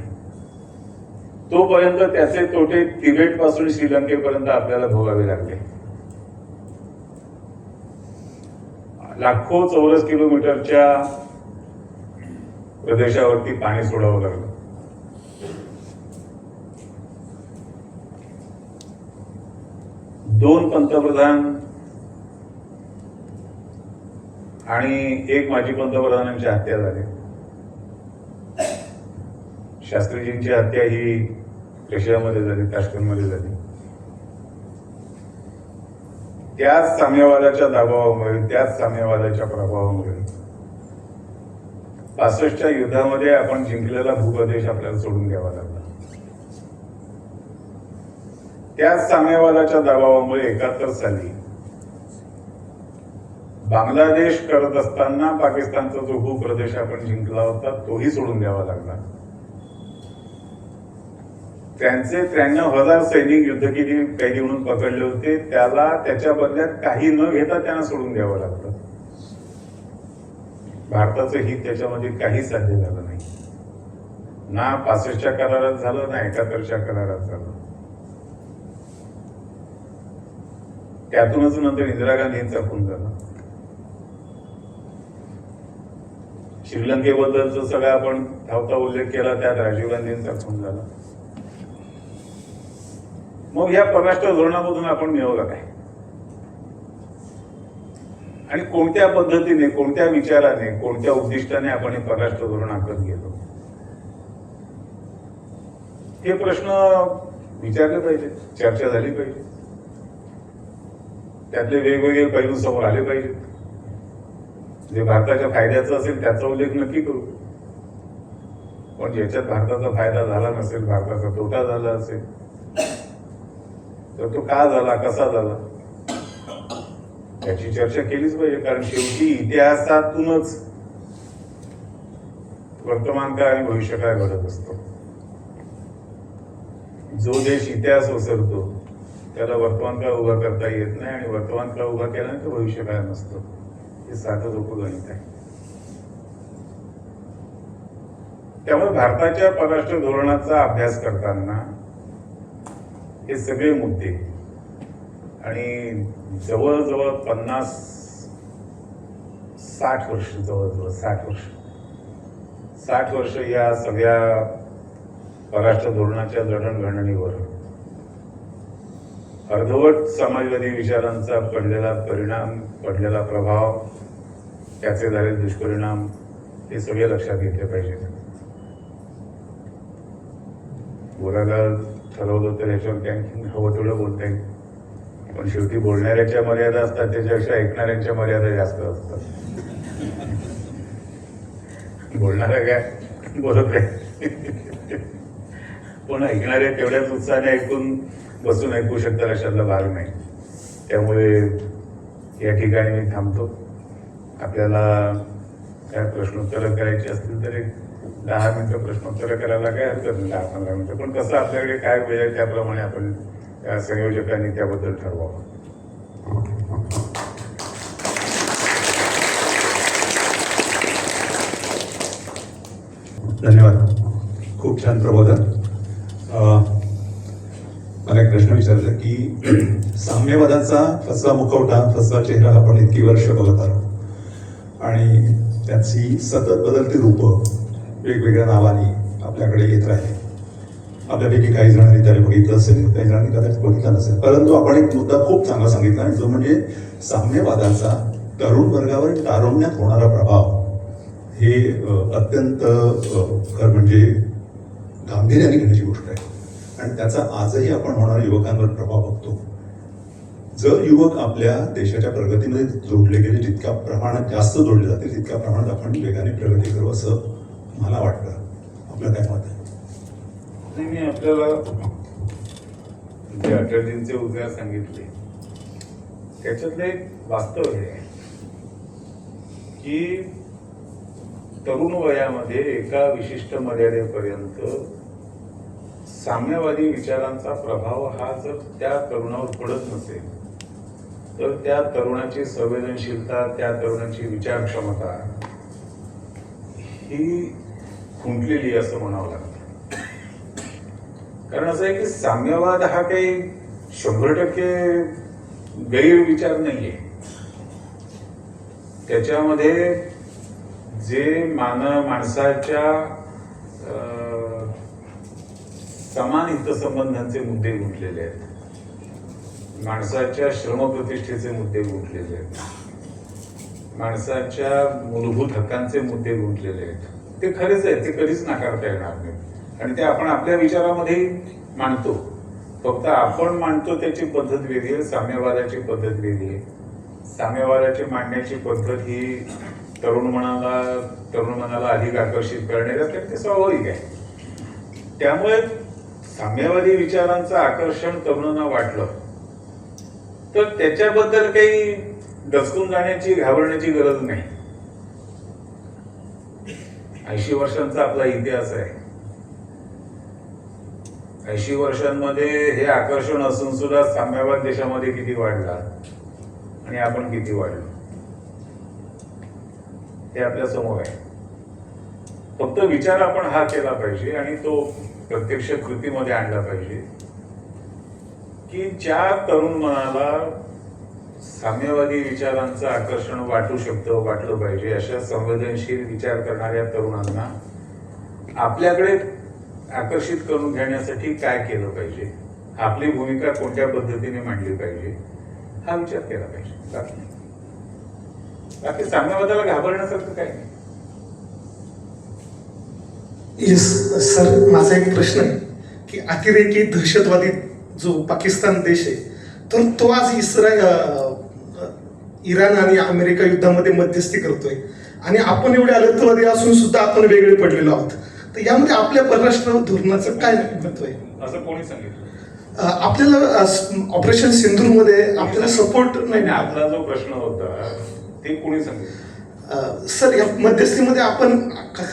तोपर्यंत त्याचे तोटे तिबेटपासून श्रीलंकेपर्यंत आपल्याला भोगावे लागले. लाखो चौरस किलोमीटरच्या प्रदेशावरती पाणी सोडावं लागलं. दोन पंतप्रधान आणि एक माजी पंतप्रधानांची हत्या झाली. शास्त्रीजींची हत्या ही रशियामध्ये झाली, ताश्कंदमध्ये झाली. त्याच साम्यवादाच्या दबावामुळे, त्याच साम्यवादाच्या प्रभावामुळे 65च्या युद्धामध्ये आपण जिंकलेला भूप्रदेश आपल्याला सोडून द्यावा लागला. त्याच साम्यवादाच्या दबावामुळे 71 साली बांगलादेश करत असताना पाकिस्तानचा जो भूप्रदेश आपण जिंकला होता तोही सोडून द्यावा लागला. त्यांचे 93,000 सैनिक युद्धकिती कैदी म्हणून पकडले होते, त्याला त्याच्या बदल्यात काही न घेता त्यांना सोडून द्यावं लागलं. भारताचं हित त्याच्यामध्ये काही साध्य झालं नाही. ना 65च्या करारात झालं, ना 71च्या करारात झालं. त्यातूनच नंतर इंदिरा गांधींचा खून झाला. श्रीलंकेबद्दलचा सगळा आपण धावता उल्लेख केला, त्यात राजीव गांधींचा खून झाला. मग या परराष्ट्र धोरणामधून आपण मिळवलं काय आणि कोणत्या पद्धतीने, कोणत्या विचाराने, कोणत्या उद्दिष्टाने आपण हे परराष्ट्र धोरण आखत गेलो, हे प्रश्न विचारले पाहिजे, चर्चा झाली पाहिजे, त्यातले वेगवेगळे पैलू समोर आले पाहिजेत. जे भारताच्या फायद्याचं असेल त्याचा उल्लेख नक्की करू, पण ज्याच्यात भारताचा फायदा झाला नसेल, भारताचा तोटा झाला असेल, तर तो का झाला, कसा झाला, याची चर्चा केलीच पाहिजे. कारण शेवटी इतिहासातूनच वर्तमान काळ आणि भविष्य काळ घडत असतो. जो देश इतिहास ओसरतो त्याला वर्तमान काळ उभा करता येत नाही, आणि वर्तमान काळ उभा केल्यानंतर भविष्य काळ नसतो. हे साधं सोपं गणित आहे. त्यामुळे भारताच्या परराष्ट्र धोरणाचा अभ्यास करताना हे सगळे मुद्दे, आणि जवळजवळ 50-60 वर्ष, जवळजवळ 60 वर्ष या सगळ्या परराष्ट्र धोरणाच्या जडणघडणीवर अर्धवट समाजवादी विचारांचा पडलेला परिणाम, पडलेला प्रभाव, त्याचे झालेले दुष्परिणाम, हे सगळे लक्षात घेतले पाहिजेत. बोलायला ठरवलं तर याच्यावर आणखी हवं तेवढं बोलता येईल, पण शेवटी बोलणाऱ्याच्या मर्यादा असतात, त्याच्यापेक्षा ऐकणाऱ्यांच्या मर्यादा जास्त असतात. बोलणाऱ्या काय बोलत आहे, पण ऐकणारे तेवढ्याच उत्साहाने ऐकून बसून ऐकू शकतात अशातला भाग नाही. त्यामुळे या ठिकाणी मी थांबतो. आपल्याला काय प्रश्नोत्तरं करायची असतील तर 10 मिनिटं प्रश्नोत्तरं करायला काय हरकत नाही, 10-15 मिनिटं. पण कसं आपल्याकडे काय वेळ आहे त्याप्रमाणे आपण संयोजकांनी त्याबद्दल ठरवावं. धन्यवाद. खूप छान प्रबोधन. विचारलं की साम्यवादाचा फसवा मुखवटा, फसवा चेहरा आपण इतकी वर्ष बघत आलो आणि त्याची सतत बदलती रूपं वेगवेगळ्या नावाने आपल्याकडे येत राहिले. आपल्यापैकी काही जणांनी त्याला बघितलं असेल, काही जणांनी कदाचित बघितलं नसेल, परंतु आपण एक मुद्दा खूप चांगला सांगितला जो म्हणजे साम्यवादाचा तरुण वर्गावर तारुण्यात होणारा प्रभाव हे अत्यंत खरं म्हणजे गांभीर्याने घेण्याची गोष्ट आहे आणि त्याचा आजही आपण होणाऱ्या युवकांवर प्रभाव बघतो. जर युवक आपल्या देशाच्या प्रगतीमध्ये जोडले गेले, जितक्या प्रमाणात जास्त जोडले जातील तितक्या प्रमाणात आपण वेगाने प्रगती करू असं मला वाटतं. आपलं काय मत आहे? मी आपल्याला जे अटलजींचे उद्गार सांगितले त्याच्यातलं एक वास्तव हे आहे की तरुण वयामध्ये एका विशिष्ट मर्यादेपर्यंत साम्यवादी विचारांचा प्रभाव हा जर त्या तरुणावर पडत नसेल तर त्या तरुणाची संवेदनशीलता, त्या तरुणाची विचार क्षमता ही खुंटलेली असं म्हणावं लागतं. कारण असं आहे की साम्यवाद हा काही 100% गैरविचार नाहीये. त्याच्यामध्ये जे माणसाच्या समान हितसंबंधांचे मुद्दे गुंतलेले आहेत, माणसाच्या श्रमप्रतिष्ठेचे मुद्दे गुंतलेले आहेत, माणसाच्या मूलभूत हक्कांचे मुद्दे गुंतलेले आहेत, ते खरेच आहेत, ते कधीच नाकारता येणार नाही आणि ते आपण आपल्या विचारामध्ये मांडतो. फक्त आपण मांडतो त्याची पद्धत वेगळी आहे, साम्यवादाची पद्धत वेगळी आहे. साम्यवादाची मांडण्याची पद्धत ही तरुण मनाला अधिक आकर्षित करणारी असते, ते स्वाभाविक आहे. त्यामुळे साम्यवादी विचारांचं आकर्षण तरुणांना वाटलं तर त्याच्याबद्दल काही डचकून जाण्याची, घाबरण्याची गरज नाही. 80 वर्षांचा आपला इतिहास आहे. 80 वर्षांमध्ये हे आकर्षण असून सुद्धा साम्यवाद देशामध्ये किती वाढला आणि आपण किती वाढलो हे आपल्या समोर आहे. फक्त विचार आपण हा केला पाहिजे आणि तो प्रत्यक्ष कृतीमध्ये आणला पाहिजे की ज्या तरुण मनाला साम्यवादी विचारांचं आकर्षण वाटलं पाहिजे अशा संवेदनशील विचार करणाऱ्या तरुणांना आपल्याकडे आकर्षित करून घेण्यासाठी काय केलं पाहिजे, आपली भूमिका कोणत्या पद्धतीने मांडली पाहिजे हा विचार केला पाहिजे. बाकी साम्यवादाला घाबरण्यासारखं काय नाही. येस सर, माझा एक प्रश्न आहे की अतिरेकी दहशतवादी जो पाकिस्तान देश आहे तर तो आज इराण आणि अमेरिका युद्धामध्ये मध्यस्थी करतोय आणि आपण एवढे अलगतवादी असून सुद्धा आपण वेगळे पडलेलो आहोत. तर यामध्ये आपल्या परराष्ट्र धोरणाचं काय महत्व आहे? असं कोणी सांगितलं? आपल्याला ऑपरेशन सिंधूरमध्ये आपल्याला सपोर्ट नाही. आपला जो प्रश्न होता ते कोणी सांगितलं? सर, या मध्यस्थीमध्ये आपण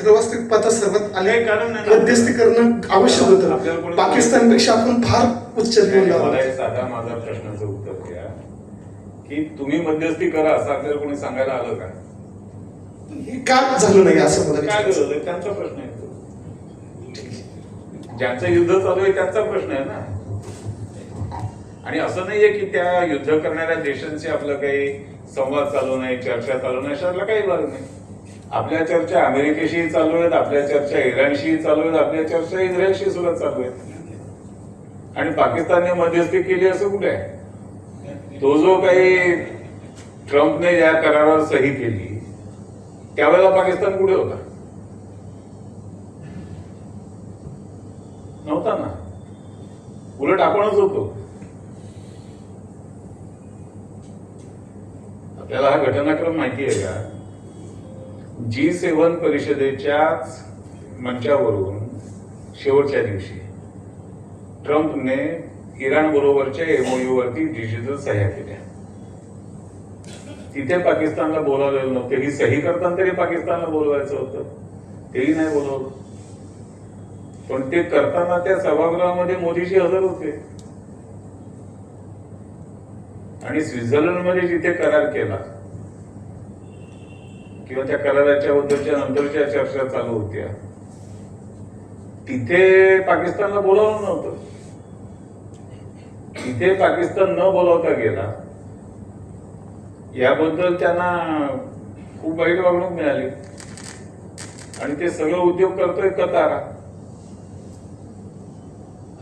वास्तविक सर्वात आले कारण नाही. मध्यस्थी करणं आवश्यक होतं. पाकिस्तानपेक्षा आपण फार उच्च मला एक साधा माझा प्रश्नाचं उत्तर द्या की तुम्ही मध्यस्थी करा असं आपल्याला कोणी सांगायला आलं का? हे का झालं नाही असं मला काय विचारायचं. गरज आहे? त्यांचा प्रश्न आहे तो. ज्यांचं युद्ध चालू आहे त्यांचा प्रश्न आहे ना. आणि असं नाहीये की त्या युद्ध करणाऱ्या देशांशी आपलं काही संवाद चालू नाही, चर्चा चालू नाही, अशातला काही भाग नाही. आपल्या चर्चा अमेरिकेशी चालू आहेत, आपल्या चर्चा इराणशी चालू आहेत, आपल्या चर्चा इस्रायलशी सुद्धा चालू आहेत. आणि पाकिस्तानने मध्यस्थी केली असं कुठे आहे? तो जो काही ट्रम्पने ज्या करारावर सही केली त्यावेळेला पाकिस्तान कुठे होता? नव्हता ना. उलट आपणच होतो. आपल्याला हा घटनाक्रम माहिती आहे का? G7 परिषदेच्याच मंचावरून शेवटच्या दिवशी ट्रम्पने इराण बरोबरच्या MOU वरती डिजिटल सह्या केल्या. तिथे पाकिस्तानला बोलावलेलं नव्हतं. ही सही करताना तरी पाकिस्तानला बोलवायचं होतं, तेही नाही बोलवलं. पण ते करताना त्या सभागृहामध्ये मोदीजी हजर होते. आणि स्वित्झर्लंडमध्ये जिथे करार केला किंवा त्या कराराच्या बद्दलच्या नंतरच्या चर्चा चालू होत्या तिथे पाकिस्तानला बोलावलं नव्हतं. इथे पाकिस्तान न बोलावता गेला याबद्दल त्यांना खूप वाईट वागणूक मिळाली आणि ते सगळं उद्योग करतोय कतार.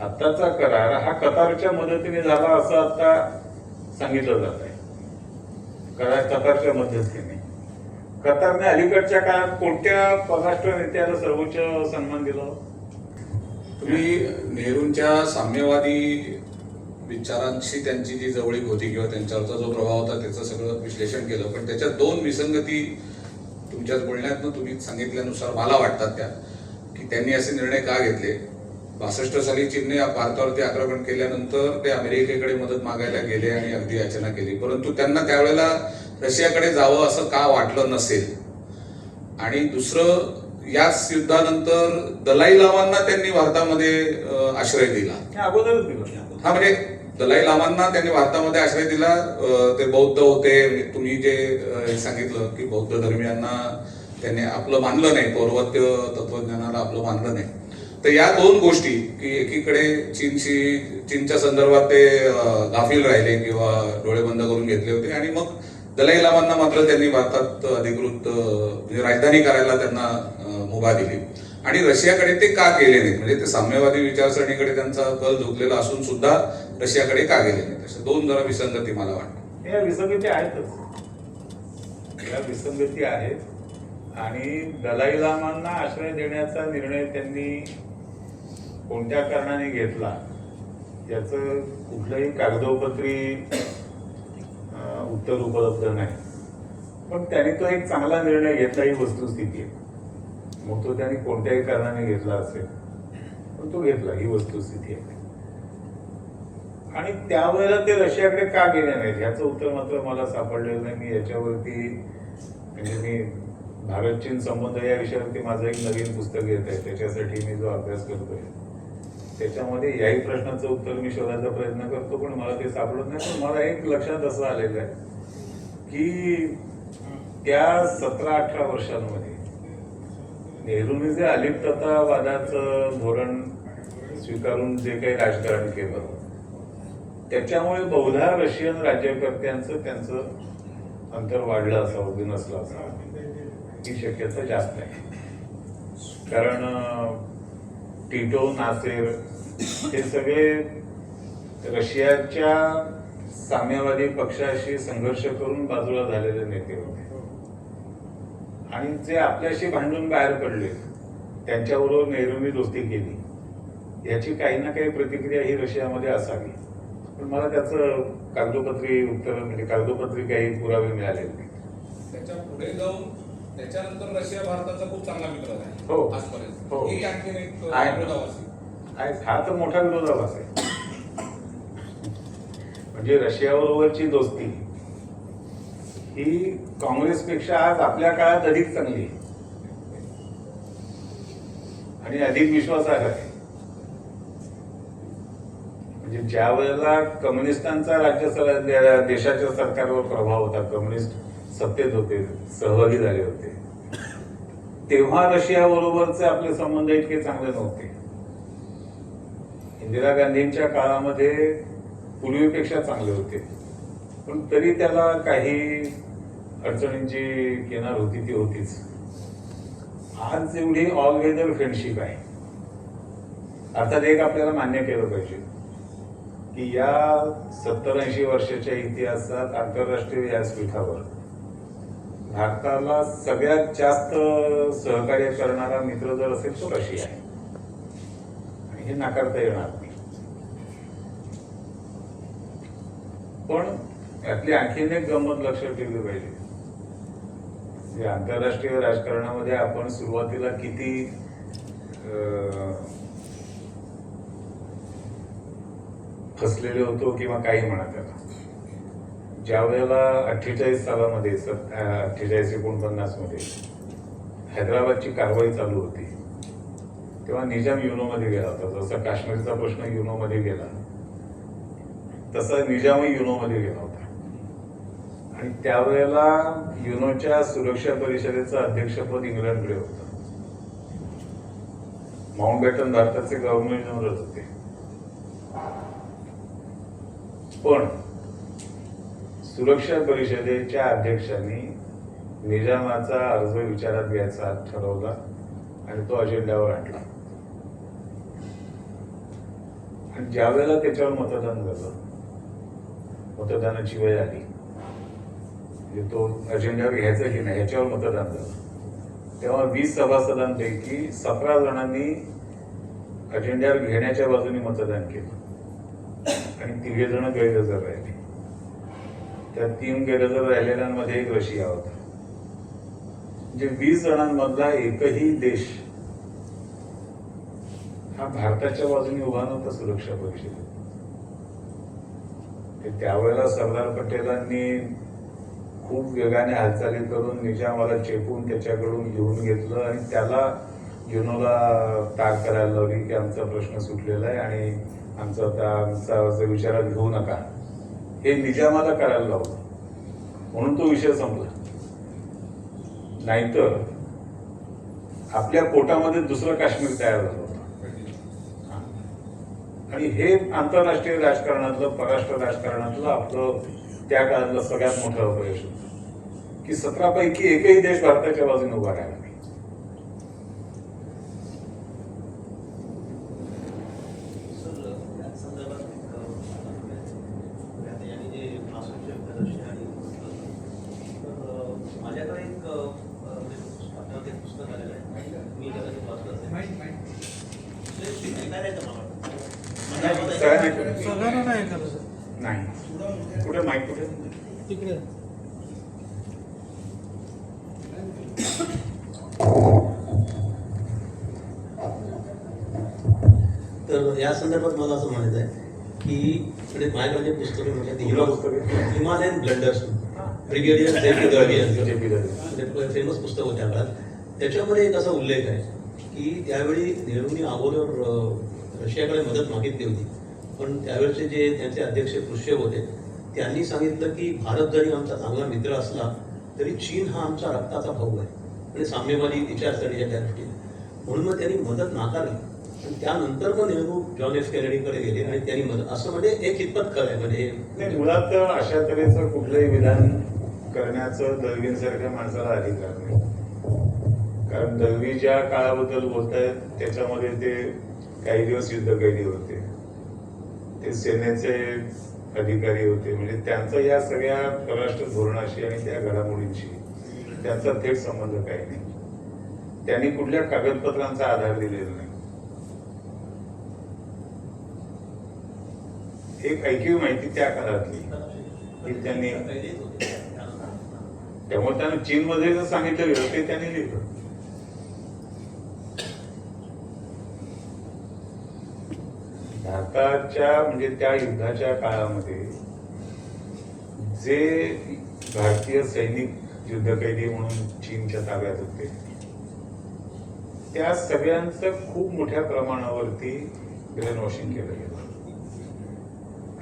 आत्ताचा करार हा कतारच्या मदतीने झाला असं आता सांगितलं जात आहे. करार कतारच्या मदतीने. कतारने अलीकडच्या काळात कोणत्या परराष्ट्र नेत्याला सर्वोच्च सन्मान दिला? तुम्ही नेहरूंच्या साम्यवादी विचारांशी त्यांची जी जवळीक होती किंवा त्यांच्यावरचा जो प्रभाव होता त्याचं सगळं विश्लेषण केलं, पण त्याच्यात दोन विसंगती तुमच्याच बोलण्यातनं तुम्ही सांगितल्यानुसार मला वाटतात त्या, की त्यांनी असे निर्णय का घेतले. 62 साली चीनने भारतावरती आक्रमण केल्यानंतर ते अमेरिकेकडे मदत मागायला गेले आणि अगदी याचना केली, परंतु त्यांना त्यावेळेला रशियाकडे जावं असं का वाटलं नसेल. आणि दुसरं, याच युद्धानंतर दलाई लामांना त्यांनी भारतामध्ये आश्रय दिला. अगोदरच दिलं. हा, म्हणजे दलाई लामांना त्यांनी भारतामध्ये आश्रय दिला. ते बौद्ध होते. तुम्ही जे सांगितलं की बौद्ध धर्मियांना त्यांनी आपलं मानलं नाही, पौर्वत्य तत्वज्ञानाला आपलं मानलं नाही. तर या दोन गोष्टी, की एकीकडे चीनच्या संदर्भात ते गाफील राहिले किंवा डोळे बंद करून घेतले होते, आणि मग दलाई लामांना मात्र त्यांनी भारतात अधिकृत म्हणजे राजधानी करायला त्यांना मुभा दिली. आणि रशियाकडे ते का गेले नाहीत, म्हणजे ते साम्यवादी विचारसरणीकडे त्यांचा कल झुकलेला असून सुद्धा रशियाकडे का गेले नाहीत, अशा दोन जरा विसंगती मला वाटतं. या विसंगती आहेतच. या विसंगती आहेत. आणि दलाई लामांना आश्रय देण्याचा निर्णय त्यांनी कोणत्या कारणाने घेतला याचं कुठलंही कागदोपत्री उत्तर उपलब्ध नाही. पण त्यांनी तो एक चांगला निर्णय घेतला, ही वस्तुस्थिती आहे. मग तो त्यांनी कोणत्याही कारणाने घेतला असेल, पण तो घेतला, ही वस्तुस्थिती आहे. आणि त्यावेळेला ते रशियाकडे का गेले नाहीत याचं उत्तर मात्र मला सापडलेलं नाही. मी याच्यावरती म्हणजे मी भारत चीन संबंध या विषयावरती माझं एक नवीन पुस्तक येत आहे, त्याच्यासाठी मी जो अभ्यास करतोय त्याच्यामध्ये याही प्रश्नाचं उत्तर मी शोधायचा प्रयत्न करतो, पण मला ते सापडत नाही. पण मला एक लक्षात असं आलेलं आहे की त्या 17-18 वर्षांमध्ये नेहरूने जे अलिप्ततावादाचं धोरण स्वीकारून जे काही राजकारण केलं त्याच्यामुळे बहुधा रशियन राज्यकर्त्यांचं त्यांचं अंतर वाढलं असावं, बिनसलं असावं, ही शक्यता जास्त आहे. कारण टिटो, नासेर हे सगळे रशियाच्या साम्यवादी पक्षाशी संघर्ष करून बाजूला झालेले नेते होते. आणि जे आपल्याशी भांडून बाहेर पडले त्यांच्याबरोबर नेहरूंनी दोस्ती केली, याची काही ना काही प्रतिक्रिया ही रशियामध्ये असावी. पण मला त्याचं कागदोपत्री उत्तर म्हणजे कागदोपत्री काही पुरावे मिळालेले नाही. त्याच्या पुढे जाऊन त्याच्यानंतर रशिया भारताचा खूप चांगला मित्र आहे. हो. आजपर्यंत हो. ही आणखी एक आहे. विरोधाभास आहे. हा तर मोठा विरोधाभास आहे. म्हणजे रशियाबरोबरची दोस्ती ही काँग्रेसपेक्षा आज आपल्या काळात अधिक चांगली आहे आणि अधिक विश्वासार्ह आहे. म्हणजे ज्या वेळेला कम्युनिस्टांचा देशाच्या सरकारवर प्रभाव होता, कम्युनिस्ट सत्तेत होते, सहभागी झाले होते, तेव्हा रशिया बरोबरचे आपले संबंध इतके चांगले नव्हते. इंदिरा गांधींच्या काळामध्ये पूर्वीपेक्षा चांगले होते, पण तरी त्याला काही अडचणींची किनार होती, ती होतीच. आज एवढी ऑल वेदर फ्रेंडशिप आहे. अर्थात एक आपल्याला मान्य केलं पाहिजे की या 70-80 वर्षाच्या इतिहासात आंतरराष्ट्रीय व्यासपीठावर भारताला सगळ्यात जास्त सहकार्य करणारा मित्र जर असेल तो रशिया आहे, आणि हे नाकारता येणार नाही. पण यातली आणखीन एक गंमत लक्षात ठेवली पाहिजे. जे आंतरराष्ट्रीय राजकारणामध्ये आपण सुरुवातीला किती फसलेले होतो किंवा काही म्हणा त्याला, ज्या वेळेला 48 सालामध्ये 48-49 मध्ये हैदराबादची कारवाई चालू होती तेव्हा निजाम युनोमध्ये गेला होता. जसा काश्मीरचा प्रश्न युनोमध्ये गेला तसा निजामही युनोमध्ये गेला होता. आणि त्यावेळेला युनोच्या सुरक्षा परिषदेचं अध्यक्षपद इंग्लंडकडे होतं. माउंटबॅटन भारताचे गव्हर्नर जनरल होते. पण सुरक्षा परिषदेच्या अध्यक्षांनी निजामाचा अर्ज विचारात घ्यायचा ठरवला आणि तो अजेंड्यावर आणला. आणि ज्या वेळेला त्याच्यावर मतदान झालं, मतदानाची वेळ आली, म्हणजे तो अजेंड्यावर घ्यायचा की नाही याच्यावर मतदान झालं, तेव्हा 20 सभासदांपैकी 17 जणांनी अजेंड्यावर घेण्याच्या बाजूने मतदान केलं आणि 3 जण गैरहजर राहिले. त्या 3 गैरहजर राहिलेल्यांमध्ये एक रशिया होता. म्हणजे 20 जणांमधला एकही देश हा भारताच्या बाजूने उभा नव्हता सुरक्षा परिषदेत. त्यावेळेला सरदार पटेलांनी खूप वेगाने हालचाली करून निजामाला चेपून त्याच्याकडून घेऊन घेतलं आणि त्याला युनोला ताक करायला लावली की आमचा प्रश्न सुटलेला आहे आणि आमचा विचारात घेऊ नका, हे निजामाला करायला लावलं. म्हणून तो विषय संपला. नाहीतर आपल्या पोटामध्ये दुसरं काश्मीर तयार झालं होतं. आणि हे आंतरराष्ट्रीय राजकारणातलं, परराष्ट्र राजकारणातलं आपलं त्या काळातलं सगळ्यात मोठं अपयश होतं की 17 पैकी एकही देश भारताच्या बाजूने उभा राहिला नाही. माझ्याकडे एक पुस्तक आलेलं आहे, मी कदाचित वाचलं असेल. नाही कुठे माहिती कुठे तिकडे तर या संदर्भात मला असं म्हणायचं आहे की माझ्याकडे पुस्तकं म्हणजे हिमालयन ब्लंडर्स, ब्रिगेडियर फेमस पुस्तक होतं त्या काळात. त्याच्यामध्ये एक असा उल्लेख आहे की त्यावेळी नेहरूंनी अगोदर रशियाकडे मदत मागितली होती, पण त्यावेळेचे जे त्यांचे अध्यक्ष क्रुश्चेव होते त्यांनी सांगितलं की भारत जरी आमचा चांगला मित्र असला तरी चीन हा आमचा रक्ताचा भाऊ आहे आणि साम्यवादी विचारसरणीच्या त्या दृष्टीने, म्हणून मग त्यांनी मदत नाकारली. आणि त्यानंतर मग नेहरू जॉन एफ केनेडीकडे गेले आणि त्यांनी मदत, असं म्हणजे एक हितपत खरं आहे. म्हणजे मुळात अशा तऱ्हेचं कुठलंही विधान करण्याचं दळवींसारख्या माणसाला अधिकार नाही. कारण दळवी ज्या काळाबद्दल बोलतायत त्याच्यामध्ये ते काही दिवस युद्धकैदी होते, ते सेनेचे अधिकारी होते. म्हणजे त्यांचा या सगळ्या परराष्ट्र धोरणाशी आणि त्या घडामोडींशी त्यांचा थेट संबंध काही नाही. त्यांनी कुठल्या कागदपत्रांचा आधार दिलेला नाही. एक ऐकीव माहिती त्या काळातली की त्यांनी, त्यामुळे त्यांना चीनमध्ये जर सांगितलं गेलं ते त्यांनी लिहिलं. भारताच्या म्हणजे त्या युद्धाच्या काळामध्ये जे भारतीय सैनिक युद्धकैदी म्हणून चीनच्या ताब्यात होते त्या सगळ्यांचं खूप मोठ्या प्रमाणावरती ब्रेन वॉशिंग केलं गेलं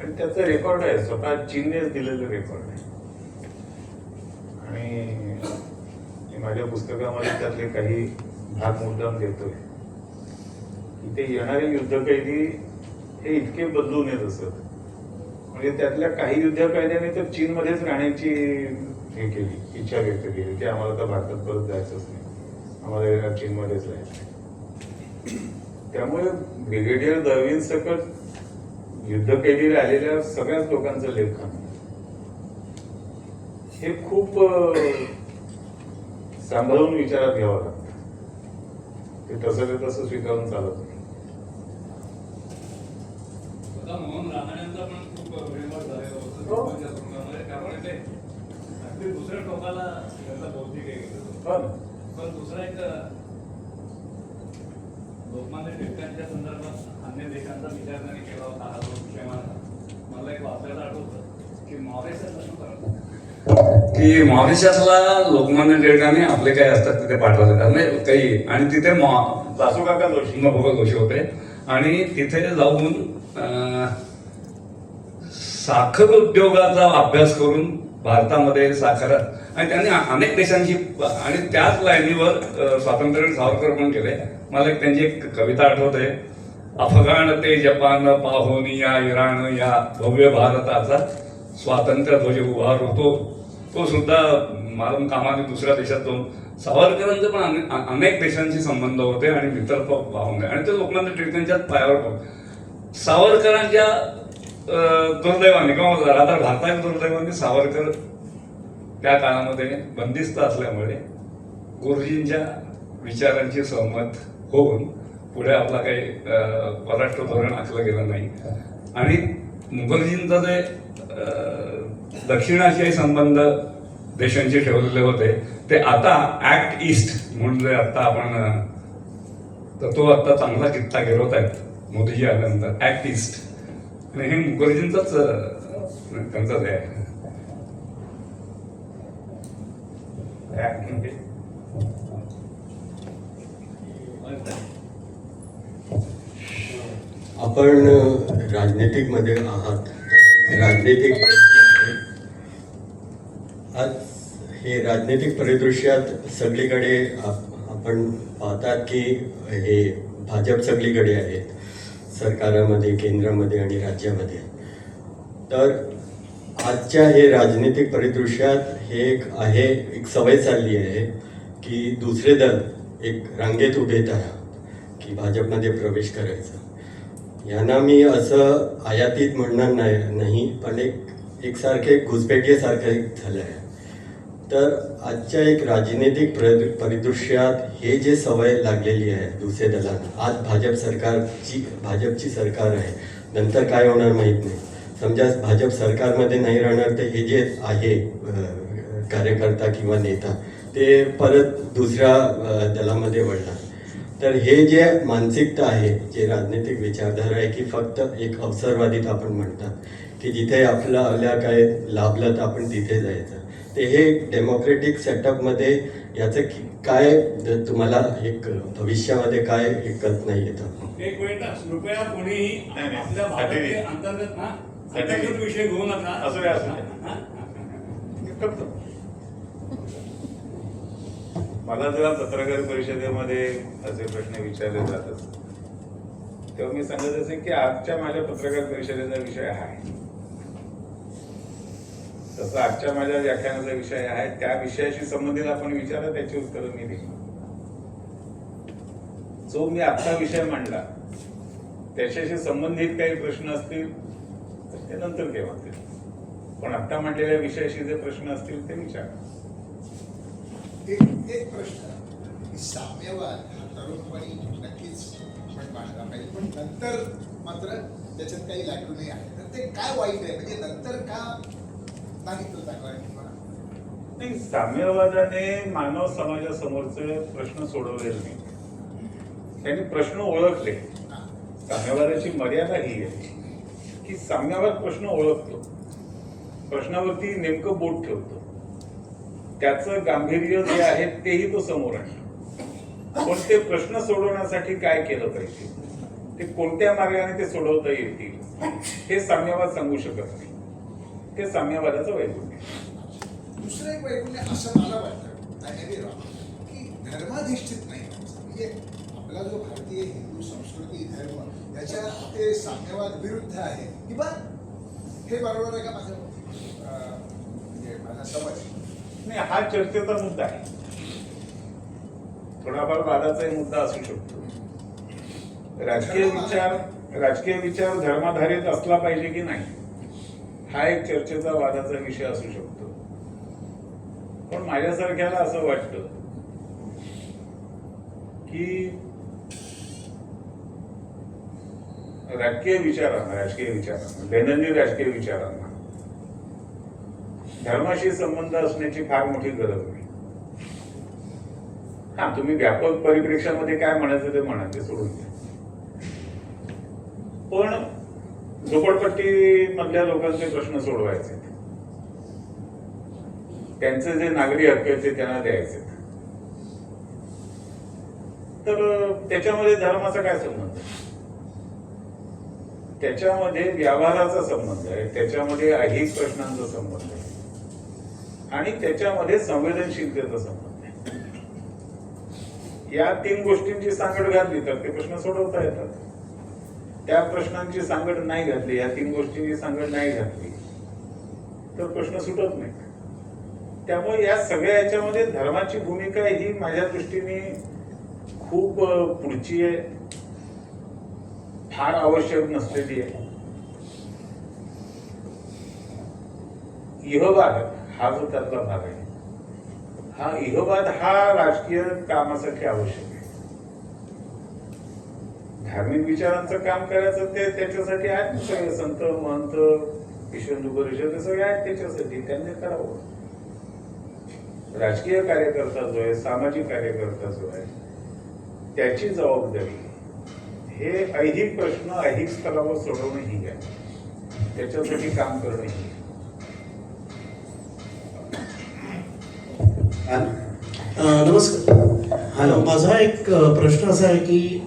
आणि त्याचं रेकॉर्ड आहे, स्वतः चीननेच दिलेलं रेकॉर्ड आहे. आणि माझ्या पुस्तकामध्ये त्यातले काही भाग मुद्दाम देतोय की ते येणारे युद्धकैदी हे इतके बदलून येत असत. म्हणजे त्यातल्या काही युद्धकैद्याने तर चीनमध्येच राहण्याची हे केली, इच्छा व्यक्त केली की आम्हाला तर भारतात परत जायचंच नाही, आम्हाला चीनमध्येच राहायचं. त्यामुळे ब्रिगेडियर दळवींसकट युद्धकैदी आलेल्या सगळ्याच लोकांचं लेखन हे खूप सांभाळून विचारात घ्यावं लागतं. ते तसं स्वीकारून चालत नाही. मोहन रामायणांचा पण खूप वेगवाट झालेला होता, कारण ते अगदी दुसऱ्या टोकाला त्याचा बौद्धिक आहे. पण दुसरा एक लोकमान्य टिळकांच्या संदर्भात अन्य देशांचा विचार त्यांनी केला होता, हा जो विषय मला एक वाचायला आठवतं की मॉरिशसला लोकमान्य टिळकांनी आपले काही असतात तिथे पाठवले म्हणजे काही, आणि तिथे वासुकाका जोशी होते आणि तिथे जाऊन साखर उद्योगाचा अभ्यास करून भारतामध्ये साखर, आणि त्यांनी अनेक देशांची आणि त्याच लाईनीवर स्वातंत्र्यवीर सावरकर पण केले. मला एक त्यांची एक कविता आठवते, अफगाण ते जपान पाहोनी या इराण या भव्य भारताचा स्वातंत्र्य ध्वज उभारतो. तो सुद्धा मालूम कामाने दुसऱ्या देशात जाऊन सावरकरांचे पण अनेक देशांशी संबंध होते आणि मित्रत्व भावना आणि ते लोकांना त्यांच्यात पायावर पडले. सावरकरांच्या दुर्दैवाने किंवा राहता भारताच्या दुर्दैवाने सावरकर त्या काळामध्ये बंदिस्त असल्यामुळे गुरुजींच्या विचारांची सहमत होऊन पुढे आपला काही परराष्ट्र धोरण आखलं गेलं नाही. आणि मुखर्जींचं जे दक्षिण आशियाई संबंध देशांशी ठेवलेले होते ते आता ऍक्ट ईस्ट म्हणून आता आपण तो आता चांगला कित्ता गिरवत आहेत मोदीजी आल्यानंतर ऍक्ट ईस्ट. आणि हे मुखर्जींचंच त्यांचं हे आहे. आपण राजनीतिक मध्ये आहात. राजनीतिक आज हे राजनीतिक परिदृश्यात सगळीकडे आपण पाहतात की हे भाजप सगळीकडे आहेत, सरकारामध्ये, केंद्रामध्ये आणि राज्यामध्ये. तर आजच्या हे राजनीतिक परिदृश्यात हे एक सवय चालली आहे की दुसरे दल एक रांगेत उभे राहतात की भाजपमध्ये प्रवेश करायचा. यांना मी असं आयातीत म्हणणार नाही, पण एकसारखे घुसपेटीसारखं एक झालं आहे. तर आजच्या एक राजनीतिक परिदृश्यात हे जे सवय लागलेली आहे दुसऱ्या दलांना, आज भाजपची सरकार आहे, नंतर काय होणार माहीत नाही. समजा भाजप सरकारमध्ये नाही राहणार तर हे जे आहे कार्यकर्ता किंवा नेता ते परत दुसऱ्या दलामध्ये वळणार. तर हे जे मानसिकता आहे, जे राजनीतिक विचारधारा आहे की फक्त एक अवसरवादीत आपण म्हणतात की जिथे आपल्याला काय लाभलं तर आपण तिथे जायचं. ते हे डेमोक्रेटिक सेटअपमध्ये याचं काय तुम्हाला एक भविष्यामध्ये काय एक कल्पना येतं? एक मिनिट, कृपया कोणीही आपल्या भागाचे अंतर्गत विषय घेऊ नका. असं मला जेव्हा पत्रकार परिषदेमध्ये असे प्रश्न विचारले जातात तेव्हा मी सांगत असे की आजच्या माझ्या पत्रकार परिषदेचा विषय आहे, तसं आजच्या माझ्या व्याख्यानाचा विषय आहे, त्या विषयाशी संबंधित आपण विचारा, त्याची उत्तरं मी देईन. जो मी आजचा विषय मांडला त्याच्याशी संबंधित काही प्रश्न असतील तर ते नंतर केव्हा असतील, पण आता मांडलेल्या विषयाशी जे प्रश्न असतील ते विचारा. एक प्रश्न, साम्यवाद हा तरुणपणी नक्कीच आपण मांडला पाहिजे, पण नंतर मात्र त्याच्यात काही लॅक्युने आहे, तर ते काय वाईट आहे, म्हणजे नंतर का नाही तर चांगला नाही. साम्यवादाने मानव समाजासमोरचे प्रश्न सोडवलेले नाही, त्यांनी प्रश्न ओळखले. साम्यवादाची मर्यादा ही आहे की साम्यवाद प्रश्न ओळखतो, प्रश्नावरती नेमकं बोट ठेवतो, त्याचं गांभीर्य जे आहे तेही तो समोर आणतो. पण ते प्रश्न सोडवण्यासाठी काय केलं पाहिजे, ते कोणत्या मार्गाने ते सोडवता येतील हे साम्यवाद सांगू शकत नाही. ते साम्यवादाचं वैगुण्य. दुसरं एक वैगुण्य असं मला वाटतं की धर्माधिष्ठित नाही, म्हणजे आपला जो भारतीय हिंदू संस्कृती धर्म याच्या ते साम्यवाद विरुद्ध आहे किंवा हे बरोबर आहे का माझं म्हणजे माझा समज नाही. हा चर्चेचा मुद्दा आहे, थोडाफार वादाचाही मुद्दा असू शकतो. राजकीय विचार धर्माधारित असला पाहिजे की नाही हा एक चर्चेचा वादाचा विषय असू शकतो. पण माझ्यासारख्याला असं वाटतं की राजकीय विचारांना दैनंदिन राजकीय विचारांना धर्माशी संबंध असण्याची फार मोठी गरज नाही. हा, तुम्ही व्यापक परिप्रेक्षामध्ये काय म्हणायचं ते म्हणा, ते सोडून द्या. पण झोपडपट्टी मधल्या लोकांचे प्रश्न सोडवायचे, त्यांचे जे नागरी हक्क आहेत ते त्यांना द्यायचे, तर त्याच्यामध्ये धर्माचा काय संबंध? त्याच्यामध्ये व्यवहाराचा संबंध आहे, त्याच्यामध्ये ऐहिक प्रश्नांचा संबंध आहे आणि त्याच्यामध्ये संवेदनशीलतेचा संबंध आहे. या तीन गोष्टींची सांगड घातली तर ते प्रश्न सोडवता येतात. त्या प्रश्नांची सांगड नाही घातली, या 3 गोष्टींची सांगड नाही घातली तर प्रश्न सुटत नाही. त्यामुळे या सगळ्या याच्यामध्ये धर्माची भूमिका ही माझ्या दृष्टीने खूप पुढची आहे, फार आवश्यक नसलेली आहे. इहवाद हा जो त्यातला भाग आहे, हा इहवाद हा राजकीय कामासाठी आवश्यक आहे. धार्मिक विचारांचं काम करायचं ते त्याच्यासाठी आहेत सगळे संत महंत विश्व परिषद सगळे आहेत त्याच्यासाठी, त्यांनी करावं. राजकीय कार्यकर्ता जो आहे, सामाजिक कार्यकर्ता जो आहे, त्याची जबाबदारी हे ऐहिक प्रश्न ऐहिक स्तरावर सोडवणं ही आहे, त्याच्यासाठी काम करणं ही आहे. नमस्कार. माझा एक प्रश्न असा आहे की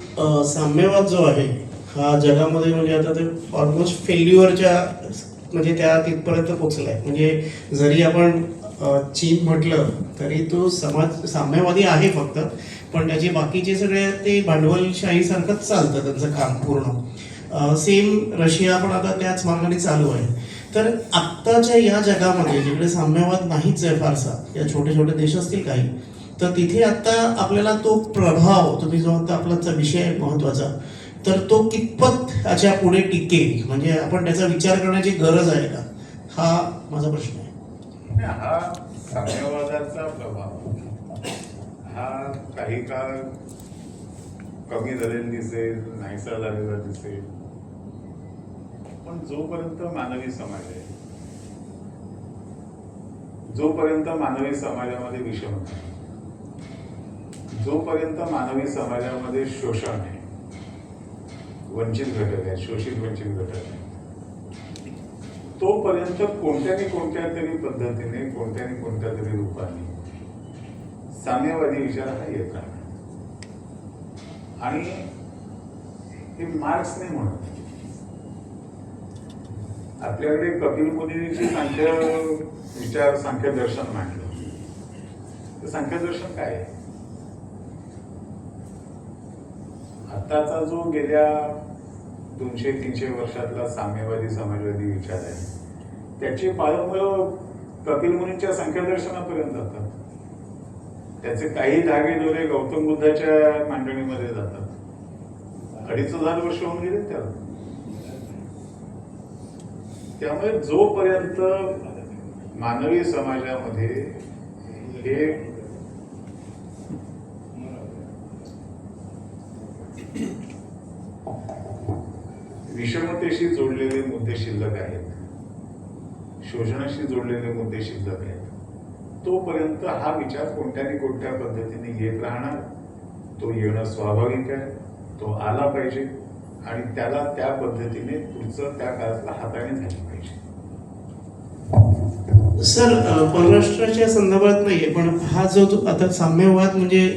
साम्यवाद जो आहे हा जगामध्ये म्हणजे आता ते ऑलमोस्ट फेल्युअरच्या म्हणजे त्या तिथपर्यंत पोहोचला आहे. म्हणजे जरी आपण चीन म्हटलं तरी तो समाज साम्यवादी आहे फक्त, पण त्याचे बाकीचे सगळे ते भांडवलशाहीसारखंच चालतं त्यांचं काम पूर्ण. सेम रशिया पण आता त्याच मार्गाने चालू आहे. तर आत्ताच्या या जगामध्ये जिकडे साम्यवाद नाहीच आहे फारसा, या छोटे छोटे देश असतील काही, तर तिथे आता आपल्याला तो प्रभाव, तुम्ही जो आता आपला विषय आहे महत्वाचा, तर तो कितपत त्याच्या पुढे टिकेल, म्हणजे आपण त्याचा विचार करण्याची गरज आहे का, हा माझा प्रश्न आहे. हा साम्यवादाचा प्रभाव हा काही काळ कमी झालेला दिसेल, नाहीसा झालेला दिसेल, पण जोपर्यंत मानवी समाज आहे, जोपर्यंत मानवी समाजामध्ये विषमता आहे, जोपर्यंत मानवी समाजामध्ये शोषण आहे, वंचित घटक आहे, शोषित वंचित घटक आहे, तोपर्यंत कोणत्या तरी पद्धतीने कोणत्या तरी रूपाने साम्यवादी विचार हा येत राहणार. आणि हे मार्क्सने म्हणत, आपल्याकडे कपिल मुनींची सांख्य दर्शन मांडलं. तर सांख्य दर्शन काय आहे? आताचा जो गेल्या 200-300 वर्षातला साम्यवादी समाजवादी विचार आहे, त्याची पारंपरा कपिल मुनींच्या सांख्य दर्शनापर्यंत जातात. त्याचे काही धागे दोरे गौतम बुद्धाच्या मांडणीमध्ये जातात. 2500 वर्ष होऊन गेले त्याला. त्यामुळे जोपर्यंत मानवी समाजामध्ये हे विषमतेशी जोडलेले मुद्दे शिल्लक आहेत, शोषणाशी जोडलेले मुद्दे शिल्लक आहेत, तोपर्यंत हा विचार कोणत्या पद्धतीने येत राहणार. तो येणं स्वाभाविक आहे, तो आला पाहिजे आणि त्याला त्या पद्धतीने पुढचं त्या काळातला हाताळणी झाली पाहिजे. सर, परराष्ट्राच्या संदर्भात नाहीये, पण हा जो आता साम्यवाद म्हणजे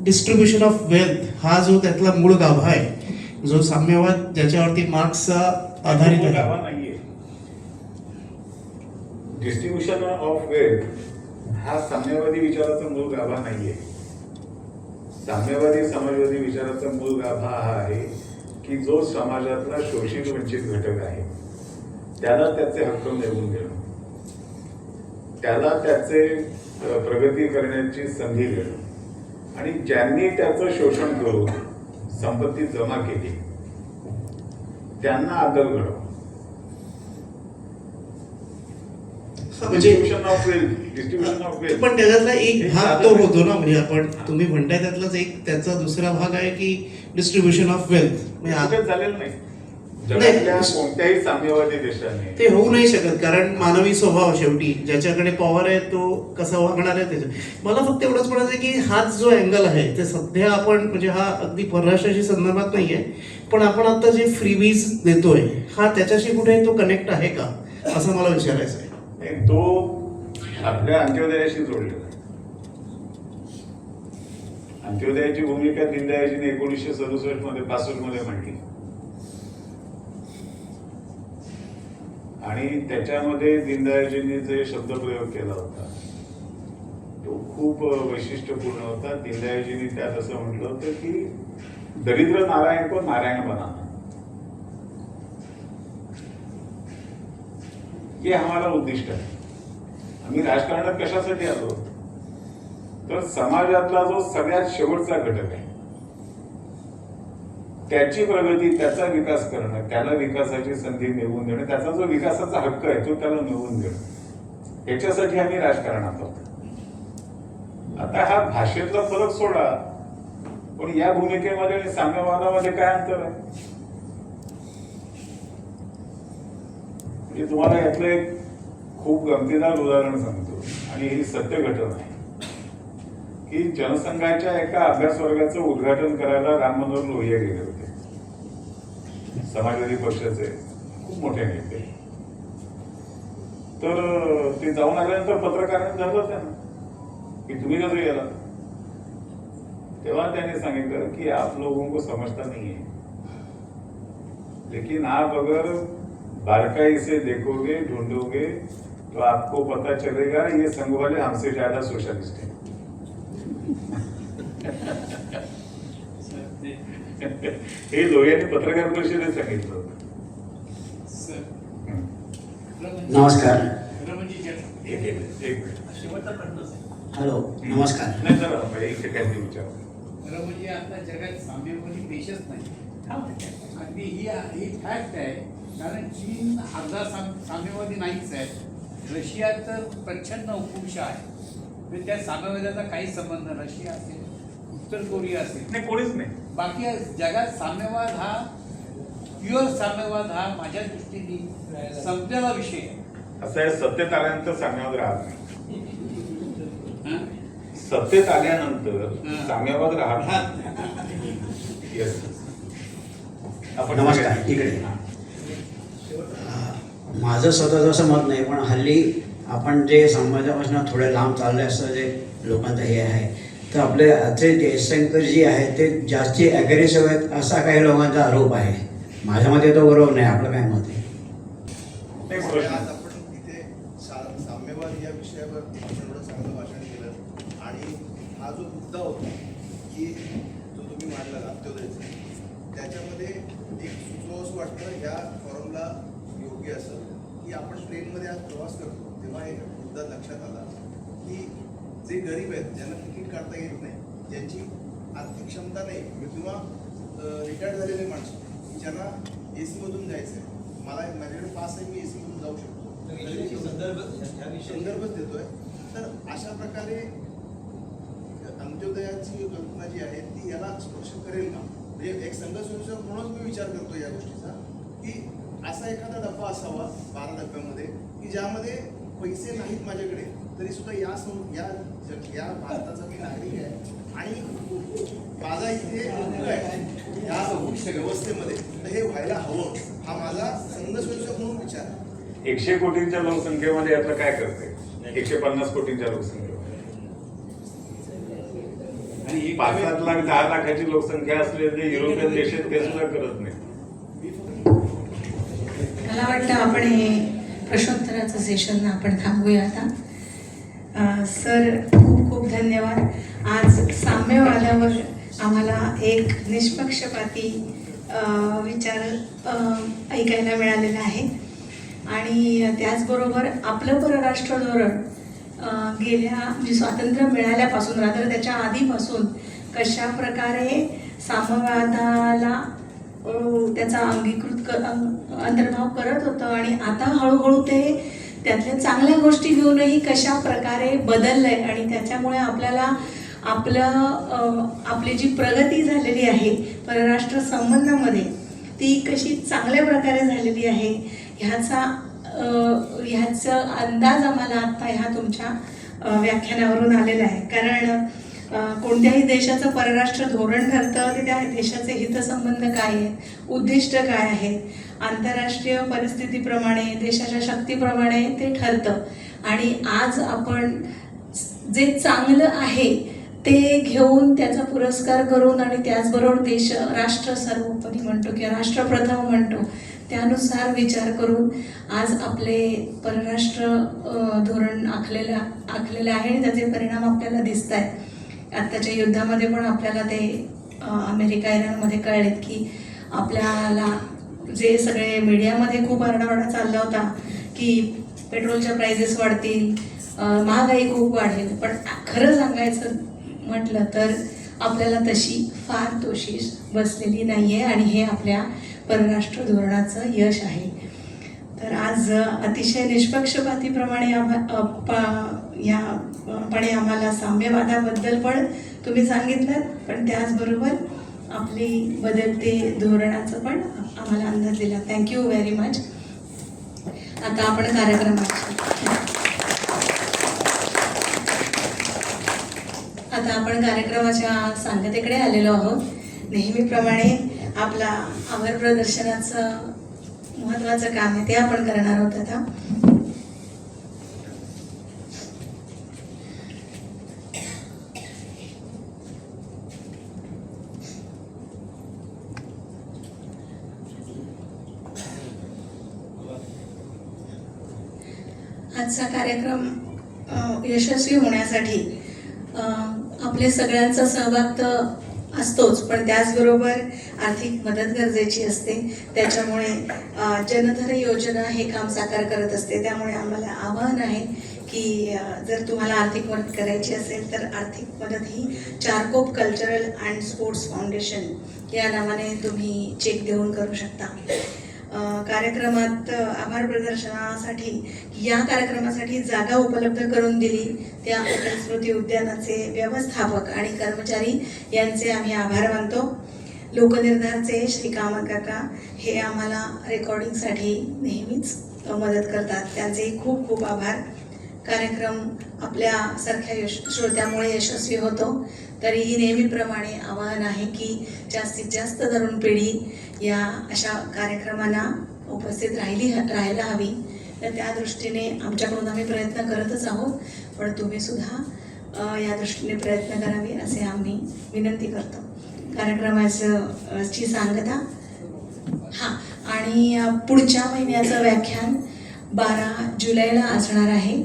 डिस्ट्रीब्युशन ऑफ वेल्थ हा जो त्यातला मूळ गाभा आहे, जो साम्यवाद ज्याच्यावरती मार्क्सचा आधारित आहे. गाभा नाहीये. डिस्ट्रीब्युशन ऑफ वेल्थ हा साम्यवादी विचाराचा मूळ गाभा नाहीये. साम्यवादी समाजवादी विचाराचा मूळ गाभा हा आहे की जो समाजातला शोषित वंचित घटक आहे त्याला त्याचे हक्क मिळवून देणं, त्याला त्याचे प्रगती करण्याची संधी देणं, आणि ज्यांनी त्याचं शोषण करून संपत्ती जमा केली त्यांना आदर घडवणं. Distribution of wealth. पण त्याच्यातला एक भाग तो होतो ना, म्हणजे आपण तुम्ही म्हणताय त्यातलाच एक त्याचा दुसरा भाग आहे की डिस्ट्रीब्युशन ऑफ वेल्थ म्हणजे झालेलं नाही जगातल्या कोणत्याही साम्यवादी देशाने. ते होऊ नाही शकत, कारण मानवी स्वभाव शेवटी ज्याच्याकडे पॉवर आहे तो कसा वागणार आहे त्याच्या. मला फक्त एवढंच म्हणायचं की हाच जो अँगल आहे ते सध्या आपण म्हणजे हा अगदी परराष्ट्राशी संदर्भात नाहीये, पण आपण आता जे फ्रीबीज देतोय हा त्याच्याशी कुठे तो कनेक्ट आहे का असं मला विचारायचं आहे. तो आपल्या अंत्योदयाशी जोडलेला आहे. अंत्योदयाची भूमिका दीनदयाळजीने 1967 मध्ये 65 मध्ये मांडली आणि त्याच्यामध्ये दीनदयाळजींनी जे शब्दप्रयोग केला होता तो खूप वैशिष्ट्यपूर्ण होता. दीनदयाळजींनी त्यात असं म्हटलं होतं की दरिद्र नारायण को नारायण बनाना. हे आम्हाला उद्दिष्ट आहे. आम्ही राजकारणात कशासाठी आलो तर समाजातला जो सगळ्यात शेवटचा घटक आहे त्याची प्रगती, त्याचा विकास करणं, त्याला विकासाची संधी मिळवून देणं, त्याचा जो विकासाचा हक्क आहे तो त्याला मिळवून देणं, याच्यासाठी आम्ही राजकारणात आहोत. आता हा भाषेतला फरक सोडा, पण या भूमिकेमध्ये आणि साम्यवादामध्ये काय अंतर आहे? म्हणजे तुम्हाला यातलं एक खूप गमतीदार उदाहरण सांगतो आणि ही सत्य घटना आहे की जनसंघाच्या एका अभ्यास वर्गाचं उद्घाटन करायला राम मनोहर लोहिया गेले होते, समाजवादी पक्षाचे खूप मोठे नेते. तर ते जाऊन आल्यानंतर पत्रकारांनी धरलं त्यांना कि तुम्ही कसं गेला. तेव्हा त्यांनी सांगितलं कि आप लोगों को समझता नहीं है, लेकिन आप अगर बारकाई से देखोगे, ढूंढोगे तो आपको पता चलेगा ये संघ वाले हमसे ज्यादा सोशलिस्ट हैं. हे लोहियांनी पत्रकार परिषदेत सांगितलं होतं. नमस्कार. एक मिनिट. हॅलो, नमस्कार. नाही सर, एक सेकंड विचार. खरं म्हणजे आता जगात साम्यवादी देशच नाही. अगदी ही फॅक्ट आहे, कारण चीन अर्धा साम्यवादी नाहीच आहे. रशिया तर प्रचंड हुकुमशाह आहे, म्हणजे त्या साम्यवादाचा काही संबंध नाही. रशिया असेल, उत्तर कोरिया असेल, नाही कोणीच नाही. बाकी जगात साम्यवाद हा, प्युअर साम्यवाद हा माझ्या दृष्टीने संपलेला विषय आहे. असं आहे, सत्तेत आल्यानंतर साम्यवाद राहत नाही. सत्तेत आल्यानंतर साम्यवाद राहत नाही. येस. नमस्कार. इकडे माझं स्वतःचं असं मत नाही, पण हल्ली आपण जे समाजापासून थोडे लांब चालले असं जे लोकांचं हे आहे, तर आपले आजचे जयशंकर जी आहेत ते जास्ती ॲग्रेसिव्ह आहेत असा काही लोकांचा आरोप आहे. माझ्या मते तो बरोबर नाही. आपलं काय मत आहे? आज आपण इथे साम्यवाद या विषयावर आपण एवढं चांगलं भाषण केलं आणि हा जो मुद्दा होता की जो तुम्ही मांडला अंत्योदयचा, त्याच्यामध्ये एक सुचवावं असं वाटतं या फॉरमला योग्य असं की आपण ट्रेनमध्ये आज प्रवास करतो तेव्हा एक मुद्दा लक्षात आला की जे गरीब आहेत, ज्यांना तिकीट काढता येत नाही, ज्यांची आर्थिक क्षमता नाही किंवा रिटायर्ड झालेले माणसं ज्यांना AC मधून जायचं आहे, मला माझ्याकडे पास आहे, मी AC मधून जाऊ शकतो, संदर्भच देतोय. तर अशा प्रकारे अंत्योदयाची कल्पना जी आहे ती याला स्पर्श करेल का? म्हणजे एक संघ स्वयंसेवक म्हणून मी विचार करतो या गोष्टीचा की असा एखादा डब्बा असावा 12 डब्यामध्ये की ज्यामध्ये पैसे नाहीत माझ्याकडे तरी सुद्धा या भारताचा मी नागरिक आहे आणि माझा इथे हक्क आहे या व्यवस्थेमध्ये, तर हे व्हायला हवं. हा माझा संघ स्वयंसेवक म्हणून विचार आहे. 100 कोटींच्या लोकसंख्येमध्ये यातलं काय करते? 150 कोटींच्या लोकसंख्येमध्ये आणि 5-7 लाख 10 लाखाची लोकसंख्या असलेले युरोपियन देशात ते सुद्धा करत नाही. मला वाटतं आपण हे प्रश्नोत्तराचं सेशन आपण थांबूया आता. सर खूप खूप धन्यवाद. आज साम्यवादावर आम्हाला एक निष्पक्षपाती विचार ऐकायला मिळालेला आहे आणि त्याचबरोबर आपलं परराष्ट्र धोरण गेल्या म्हणजे स्वातंत्र्य मिळाल्यापासून रात्र त्याच्या आधीपासून कशा प्रकारे साम्यवादाला त्याचा अंतर्भाव करत होतं आणि आता हळूहळू ते त्यातल्या चांगल्या गोष्टी घेऊनही कशा प्रकारे बदललंय आणि त्याच्यामुळे आपल्याला आपली जी प्रगती झालेली आहे परराष्ट्र संबंधामध्ये ती कशी चांगल्या प्रकारे झालेली आहे ह्याचा अंदाज आम्हाला आता ह्या तुमच्या व्याख्यानावरून आलेला आहे. कारण कोणत्याही देशाचं परराष्ट्र धोरण ठरतं ते त्या देशाचे हितसंबंध काय आहेत, उद्दिष्ट काय आहेत, आंतरराष्ट्रीय परिस्थितीप्रमाणे देशाच्या शक्तीप्रमाणे ते ठरतं. आणि आज आपण जे चांगलं आहे ते घेऊन त्याचा पुरस्कार करून आणि त्याचबरोबर राष्ट्र सर्वोपरी म्हणतो किंवा राष्ट्रप्रथम म्हणतो त्यानुसार विचार करून आज आपले परराष्ट्र धोरण आखलेलं आहे आणि त्याचे परिणाम आपल्याला दिसत आहेत. आत्ताच्या युद्धामध्ये पण आपल्याला ते अमेरिका इराणमध्ये कळलेत की आपल्याला जे सगळे मीडियामध्ये खूप आरडाओरडा चालला होता की पेट्रोलच्या प्राइजेस वाढतील, महागाई खूप वाढेल, पण खरं सांगायचं म्हटलं तर आपल्याला तशी फार तोशीस बसलेली नाही आहे आणि हे आपल्या परराष्ट्र धोरणाचं यश आहे. तर आज अतिशय निष्पक्षपातीप्रमाणे आम्हाला साम्यवादाबद्दल पण तुम्ही सांगितलं, पण त्याचबरोबर आपली बदलते धोरणाचं पण आम्हाला अंदाज दिला. Thank you very much. आता आपण कार्यक्रमाच्या सांगतेकडे आलेलो आहोत. नेहमीप्रमाणे आपला आभार प्रदर्शनाचं महत्वाचं काम आहे ते आपण करणार आहोत. आता आजचा कार्यक्रम यशस्वी होण्यासाठी आपल्या सगळ्यांचा सहभाग तर असतोच, पण त्याचबरोबर आर्थिक मदत गरजेची असते. त्याच्यामुळे जनधन योजना हे काम साकार करत असते. त्यामुळे आम्हाला आवाहन आहे की जर तुम्हाला आर्थिक मदत करायची असेल तर आर्थिक मदत ही Charkop cultural and sports foundation या नावाने तुम्ही चेक देऊन करू शकता. कार्यक्रमात आभार प्रदर्शनासाठी या कार्यक्रमासाठी जागा उपलब्ध करून दिली त्या अटल स्मृती उद्यानाचे व्यवस्थापक आणि कर्मचारी यांचे आम्ही आभार मानतो. लोकनिर्धारचे श्री कामत काका हे आम्हाला रेकॉर्डिंगसाठी नेहमीच मदत करतात, त्यांचे खूप खूप आभार. कार्यक्रम आपल्यासारख्या श्रोत्यामुळे यशस्वी होतो. तरीही नेहमीप्रमाणे आवाहन आहे की जास्तीत जास्त तरुण पिढी या अशा कार्यक्रमांना उपस्थित राहायला हवी. तर त्या दृष्टीने आमच्याकडून आम्ही प्रयत्न करतच आहोत, पण तुम्ही सुद्धा या दृष्टीने प्रयत्न करावे असे आम्ही विनंती करतो. कार्यक्रमाची सांगता आणि पुढच्या महिन्याचं व्याख्यान 12 जुलैला असणार आहे.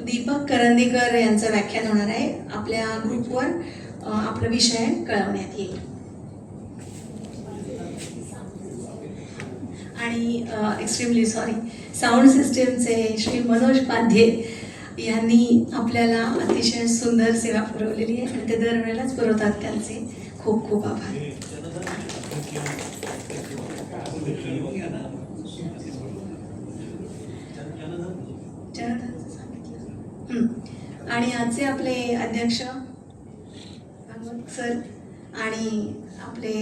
दीपक करंदीकर यांचं व्याख्यान होणार आहे. आपल्या ग्रुपवर आपला विषय कळवण्यात येईल. आणि एक्स्ट्रीमली सॉरी, साऊंड सिस्टीमचे श्री मनोज पाध्ये यांनी आपल्याला अतिशय सुंदर सेवा पुरवलेली आहे आणि ते दरवेळेलाच पुरवतात. त्यांचे खूप खूप आभार. आणि आजचे आपले अध्यक्ष सर आणि आपले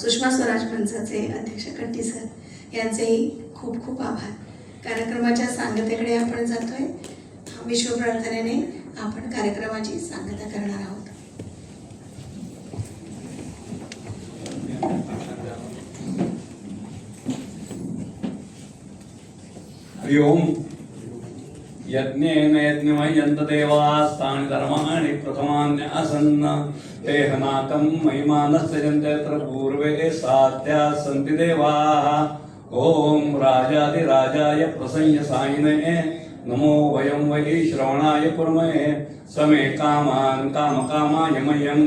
सुषमा स्वराज मंचाचे अध्यक्ष कट्टी सर यांचेही खूप खूप आभार. कार्यक्रमाच्या सांगतेकडे आपण जातोय. विश्व प्रार्थनेने आपण कार्यक्रमाची सांगता करणार आहोत. हरि ओम. यज्ञेन यज्ञमयन्त देवास्तानि धर्माणि प्रथमान्यासन्न तेहनाकं महिमानस्तजन्ते यत्र पूर्वे साध्या सन्ति देवाः. ओम राजाधिराजाय प्रसंयसायिने नमो वयं वै श्रवणाय कुर्महे. समे कामान् कामकामाय मह्यं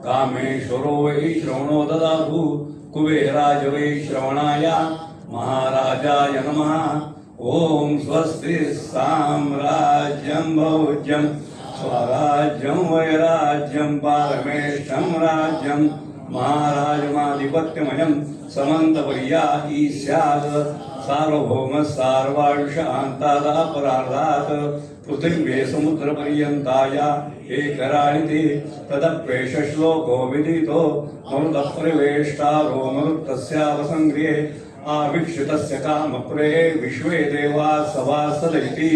कामेश्वरो वै श्रवणो ददातु. कुबेराज वै श्रवणाय महाराजाय नमः. ओम स्वस्ति साम्राज्यं भोज्यं स्वराज्यं वैराज्यं पारमेष्ठं राज्यं महाराजमाधिपत्यमयं समन्तपर्या ईस्यात् सार्वभौम सार्वांशान्तादापरार्धात् पृथिव्ये समुद्रपर्यन्ताया एकराणिति तदप्येष श्लोको विदितो मरुतप्रवेष्टारो मरुत्तस्यावसङ्ग्रिये आवीक्षितस्य कामप्रे विश्वे देवा सभासदैति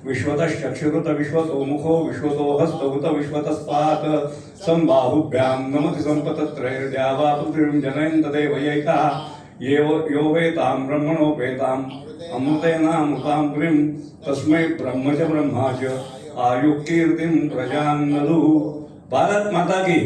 विश्वतश्चक्षुरुत विश्वतो मुखो विश्वतो हस्तौत विश्वतस्पात् सम्बाहुभ्यां नमति सम्पतत्रैर्द्यावा पृथिवीं जनयन्त देवयैका यो वेतां ब्रह्मणोपेताम् अमृतेनामृतां पुरीं तस्मै ब्रह्म च ब्रह्मा च आयुः कीर्तिं प्रजां ददुः. भारत माता की